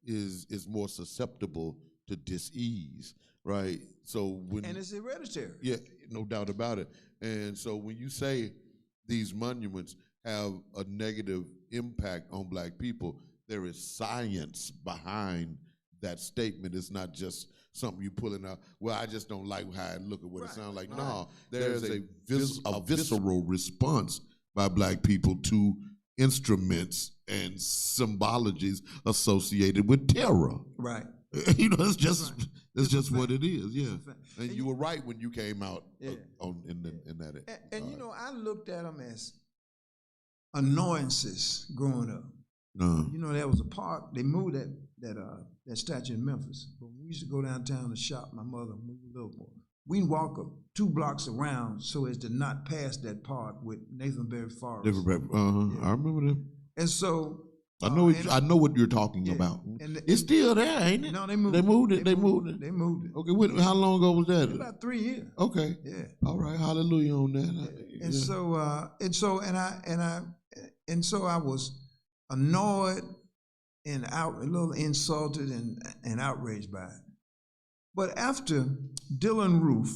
is more susceptible to dis-ease, right? And it's hereditary. Yeah, no doubt about it. And so when you say these monuments have a negative impact on black people, there is science behind that statement. It's not just something you pulling out. Well, I just don't like how I look at what it sounds like. No, there's a visceral response by black people to instruments and symbologies associated with terror. Right. It's just what it is. Yeah. And you were right when you came out in that. And I looked at them as annoyances growing up. There was a park. They moved that statue in Memphis. But we used to go downtown to shop. My mother, when we were little boy. We'd walk up 2 blocks around so as to not pass that park with Nathan Berry Forest. I remember that. And so I know what you're talking about. It's still there, ain't it? No, they moved. They moved it. They moved it. Okay, how long ago was that? About 3 years. Okay. Yeah. All right. Hallelujah on that. And so I was annoyed and a little insulted and outraged by it. But after Dylan Roof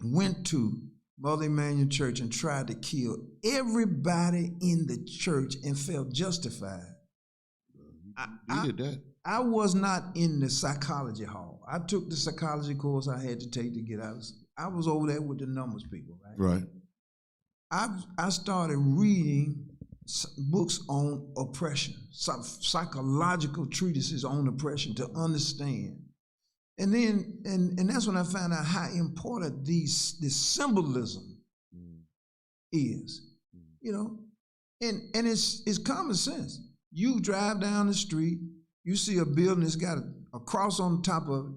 went to Mother Emanuel Church and tried to kill everybody in the church and felt justified, He did that. I was not in the psychology hall. I took the psychology course I had to take to get out. I was over there with the numbers people, right? Right. I started reading books on oppression, psychological treatises on oppression to understand. And then, and that's when I found out how important this symbolism is, and it's common sense. You drive down the street, you see a building that's got a cross on the top of it.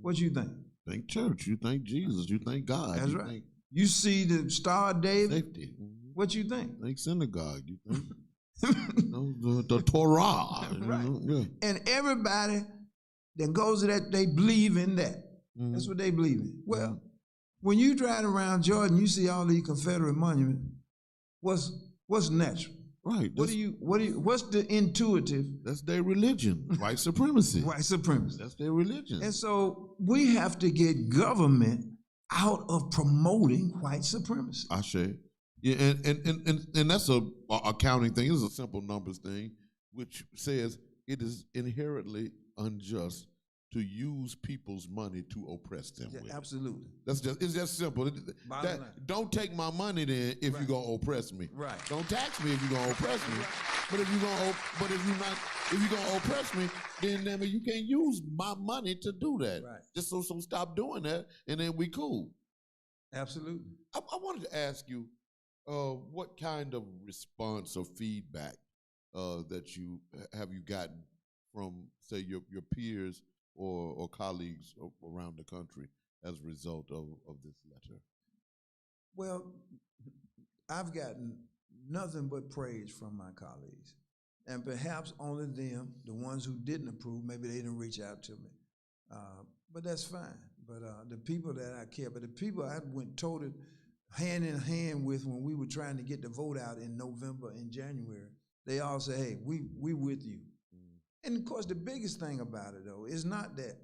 What you think? Think church. You think Jesus. You think God. That's right. You see the Star of David. Safety. What you think? Think synagogue. You think the Torah. Right. And everybody that goes to that, they believe in that. That's what they believe in. Well, when you drive around Jordan, you see all these Confederate monuments. What's natural? Right. What's the intuitive? That's their religion. White supremacy. White supremacy. That's their religion. And so we have to get government out of promoting white supremacy. I say. Yeah, and that's a accounting thing. It's a simple numbers thing, which says it is inherently unjust to use people's money to oppress them. Yeah, with. Absolutely. It's just simple. Don't take my money then if you're gonna oppress me. Right. Don't tax me if you're gonna oppress me. But if you're gonna oppress me, then you can't use my money to do that. Right. Just so stop doing that, and then we cool. Absolutely. I wanted to ask you, what kind of response or feedback that you gotten from, say, your peers or colleagues around the country as a result of this letter? Well, I've gotten nothing but praise from my colleagues. And perhaps only them, the ones who didn't approve, maybe they didn't reach out to me. But that's fine. But the people that I care, but the people I went totally hand in hand with when we were trying to get the vote out in November and January, they all say, hey, we with you. And of course, the biggest thing about it, though, is not that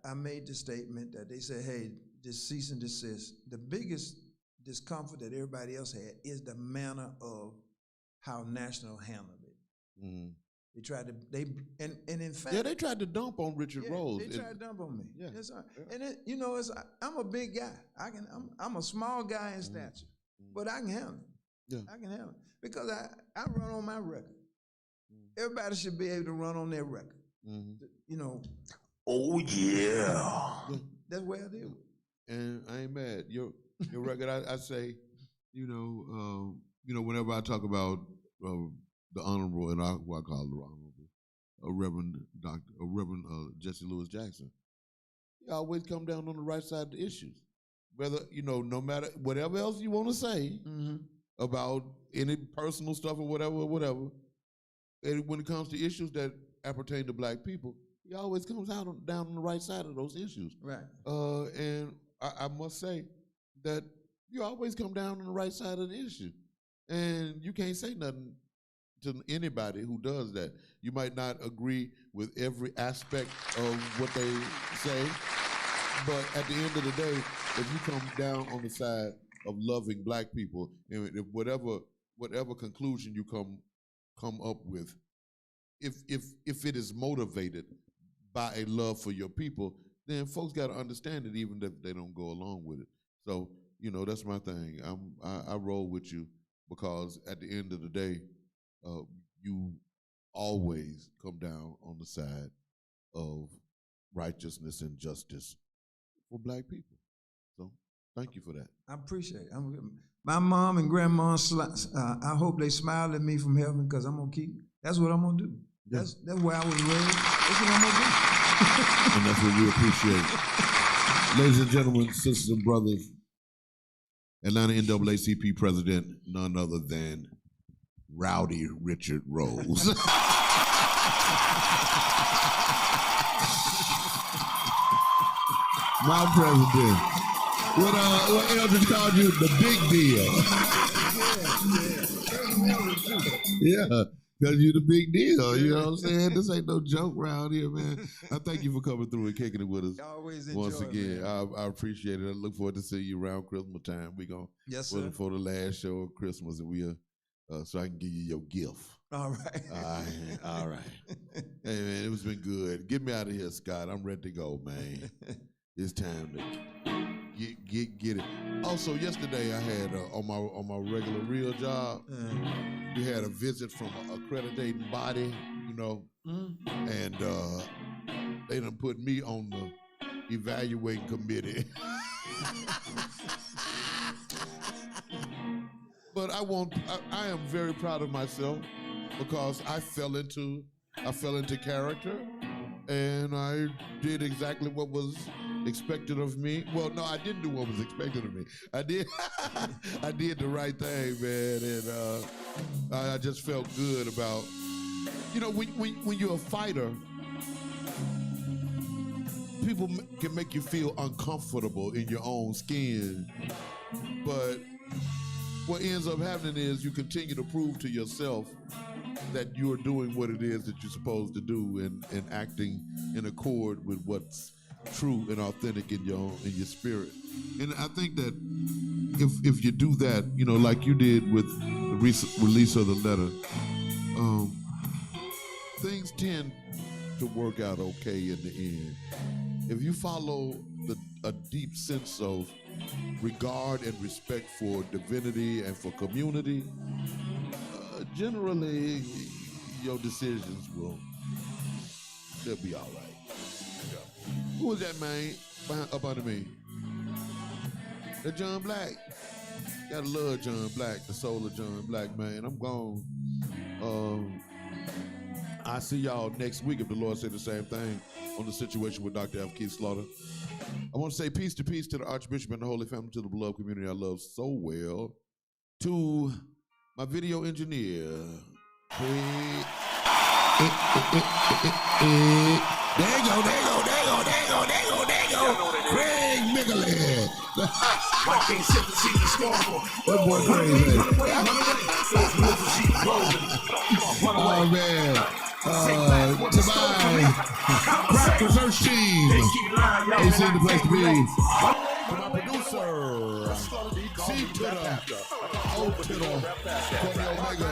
I made the statement that they said, hey, just cease and desist. The biggest discomfort that everybody else had is the manner of how National handled it. Mm-hmm. They tried to, and in fact. Yeah, they tried to dump on Richard Rose. They tried to dump on me. Yeah. Yes, and I'm a big guy. I'm a small guy in stature, but I can handle it. Yeah. I can handle it because I run on my record. Everybody should be able to run on their record. Oh yeah. That's where I do. And I ain't mad. Your record, I say, whenever I talk about the honorable, and who I call the honorable, Reverend Jesse Lewis Jackson, he always come down on the right side of the issues. Whether no matter whatever else you want to say, about any personal stuff or whatever. And when it comes to issues that appertain to black people, he always comes out down on the right side of those issues. Right. And I must say that you always come down on the right side of the issue. And you can't say nothing to anybody who does that. You might not agree with every aspect of what they say, but at the end of the day, if you come down on the side of loving black people, and if whatever conclusion you come up with, if it is motivated by a love for your people, then folks got to understand it, even if they don't go along with it. So, that's my thing. I roll with you because at the end of the day, you always come down on the side of righteousness and justice for black people. So, thank you for that. I appreciate it. My mom and grandma, I hope they smile at me from heaven because I'm going to keep, that's what I'm going to do. Yeah. That's where I was raised. That's what I'm going to do. And that's what we appreciate. Ladies and gentlemen, sisters and brothers, Atlanta NAACP president, none other than Rowdy Richard Rose. My president. What Eldridge called you? The big deal. Yeah, because you're the big deal. You know what I'm saying? This ain't no joke around here, man. I thank you for coming through and kicking it with us. Always once enjoy, again. man. I appreciate it. I look forward to seeing you around Christmas time. We're going to for the last show of Christmas, and we'll so I can give you your gift. All right. All right. Hey, man, it was been good. Get me out of here, Scott. I'm ready to go, man. It's time to get it. Also, yesterday I had on my regular real job, we had a visit from an accrediting body, and they done put me on the evaluating committee. But I am very proud of myself because I fell into character, and I did exactly what was expected of me. Well, no, I didn't do what was expected of me. I did the right thing, man, and I just felt good about, when you're a fighter, people can make you feel uncomfortable in your own skin, but what ends up happening is you continue to prove to yourself that you're doing what it is that you're supposed to do and acting in accord with what's true and authentic in your spirit. And I think that if you do that, like you did with the release of the letter, things tend to work out okay in the end. If you follow a deep sense of regard and respect for divinity and for community, generally your decisions they'll be all right. Yeah. Who was that man up under me? That John Black. Gotta love John Black, the soul of John Black, man. I'm gone. I see y'all next week if the Lord said the same thing on the situation with Dr. F.KeithSlaughter. I want to say peace to the Archbishop and the Holy Family, to the beloved community I love so well, to my video engineer, Craig. There you go. Craig Mickley. That boy crazy. Oh, man. To my crack research team. They seem the place to be. To my producer, C to the O to the Omega.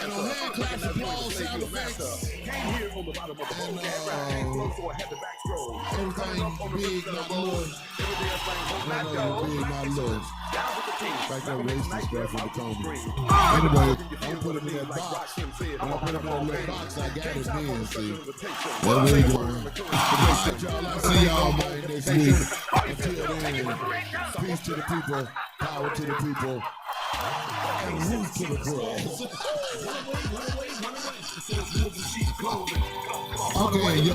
And on hand claps, applause, sound effects. Everything big, not little. Big, not little. Like that racist stuff in the comments. Anyway, I'm put him in that box. When I put him in that little box, I got his man, see. What we doing? I'll see y'all next week. Until then, peace to the people, power to the people, and roof to the cross. Okay,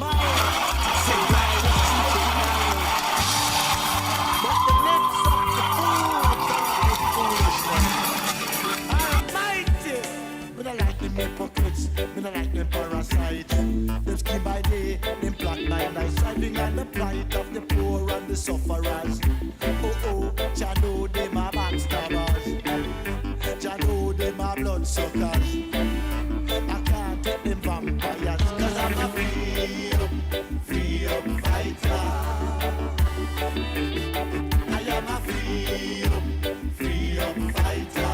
Me not like them parasites. Them scheme by day, them plot by night. Striving on the plight of the poor and the sufferers. Oh, Jah know them a backstabbers. Jah know them a bloodsuckers. I can't take them vampires, 'cause I'm a free up fighter. I am a free up fighter.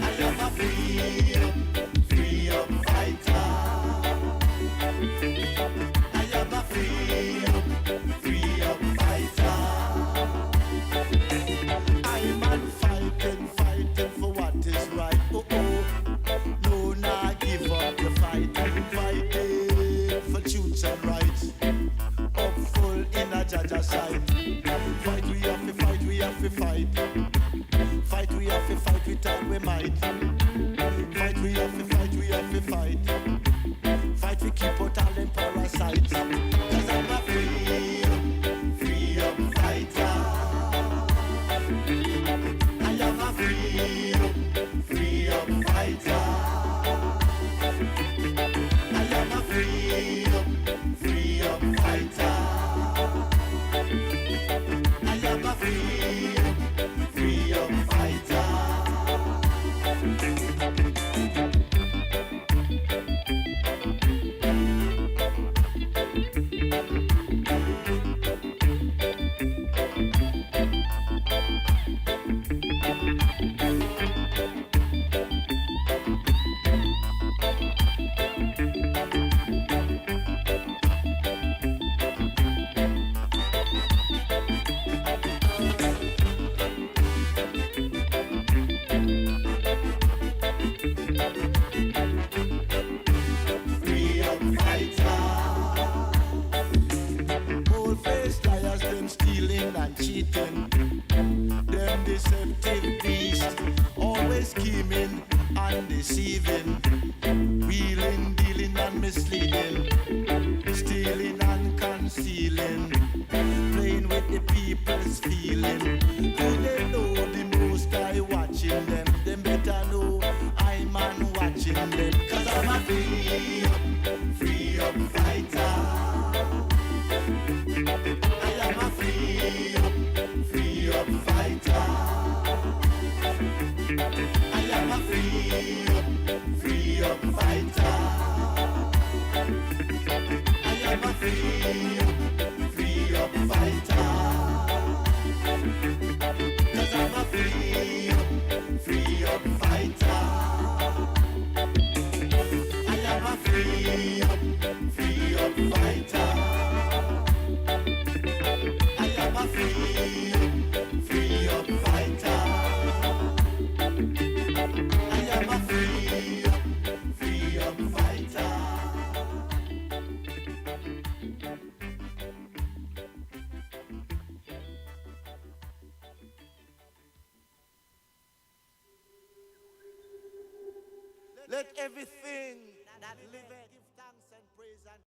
I am a free up fighter. I am a free up fighter. I'm on fighting for what is right. Oh, no, nah, give up the fighting for truth and rights. Up full in a Jaja side. Fight, we have to fight, we have to fight. Fight, we have to fight with all we might. Fight, we have to fight, we have to fight. Fight, we keep out all them parasites. 'Cause I'm a free up fighter. I am a free up fighter. I am a free up fighter. I am a free up fighter. Let everything that liveth give thanks and praise and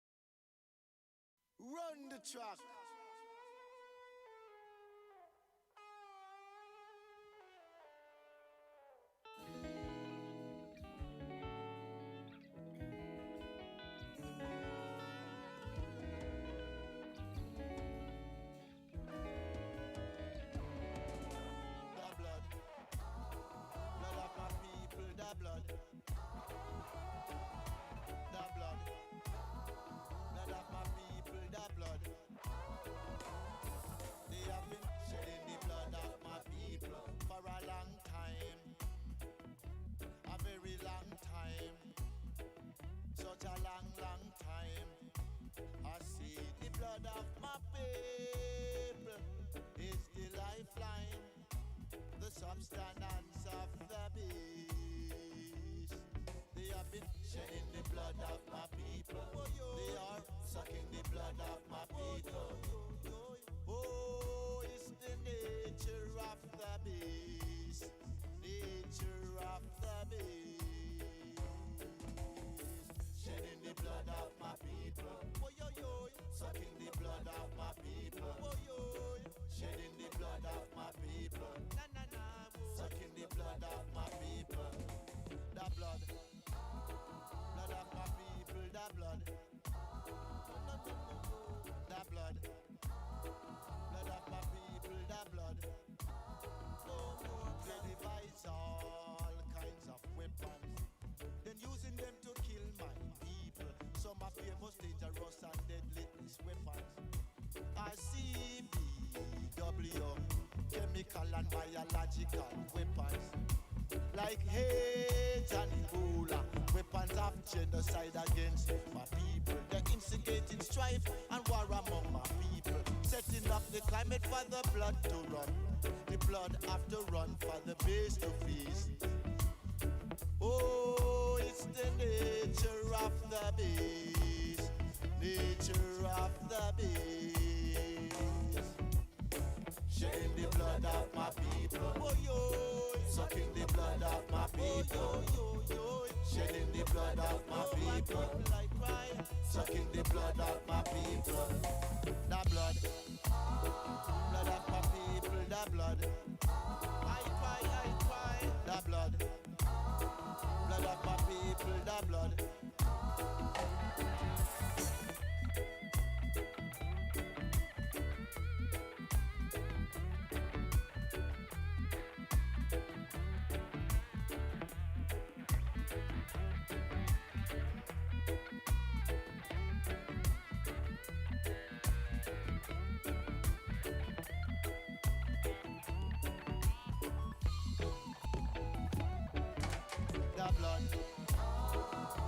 run the track. Such a long, long time. I see the blood of my people is the lifeline, the substance of the beast. They have been shedding the blood of my people. They are sucking the blood of my people. Oh, it's the nature of the beast. Nature of the beast. Shedding the blood of my people. Sucking the blood of my people. Shedding the blood of my people. Sucking the blood of my people. The blood most dangerous and deadliest weapons are CBW, chemical and biological weapons. Like hate and Ebola, weapons of genocide against my people. They're instigating strife and war among my people, setting up the climate for the blood to run. The blood have to run for the base to feast. Oh, it's the nature of the beast, nature of the beast. Shedding the blood of my people, oh yo, sucking the blood of my people, oh yo, shedding the blood of my people, like cry, sucking the blood of my people. The blood, blood of my people, the blood. I cry, the blood, blood of my people, the blood. The blood,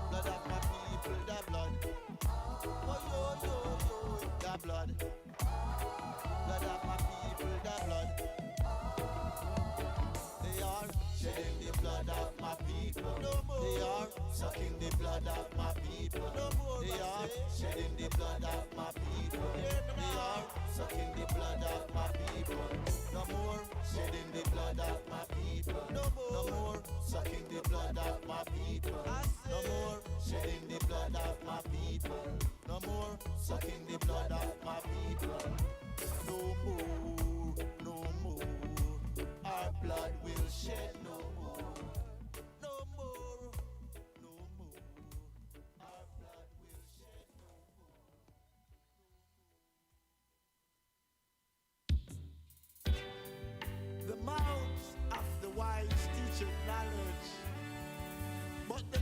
blood of my people, the blood. Oh yo yo yo, the blood, blood of my people, the blood. They are shedding the blood of my people. No more. They are sucking the blood of my people. No more. They are shedding the blood of my people. They are sucking the blood of my people. No more shedding the blood of my people. No more. No more sucking the blood of my people. No more shedding the blood of my people. No more sucking the blood of my people. No more, no more. Our blood will shed no more. No more, no more. Our blood will shed no more. The mouths of the wise teach knowledge, but the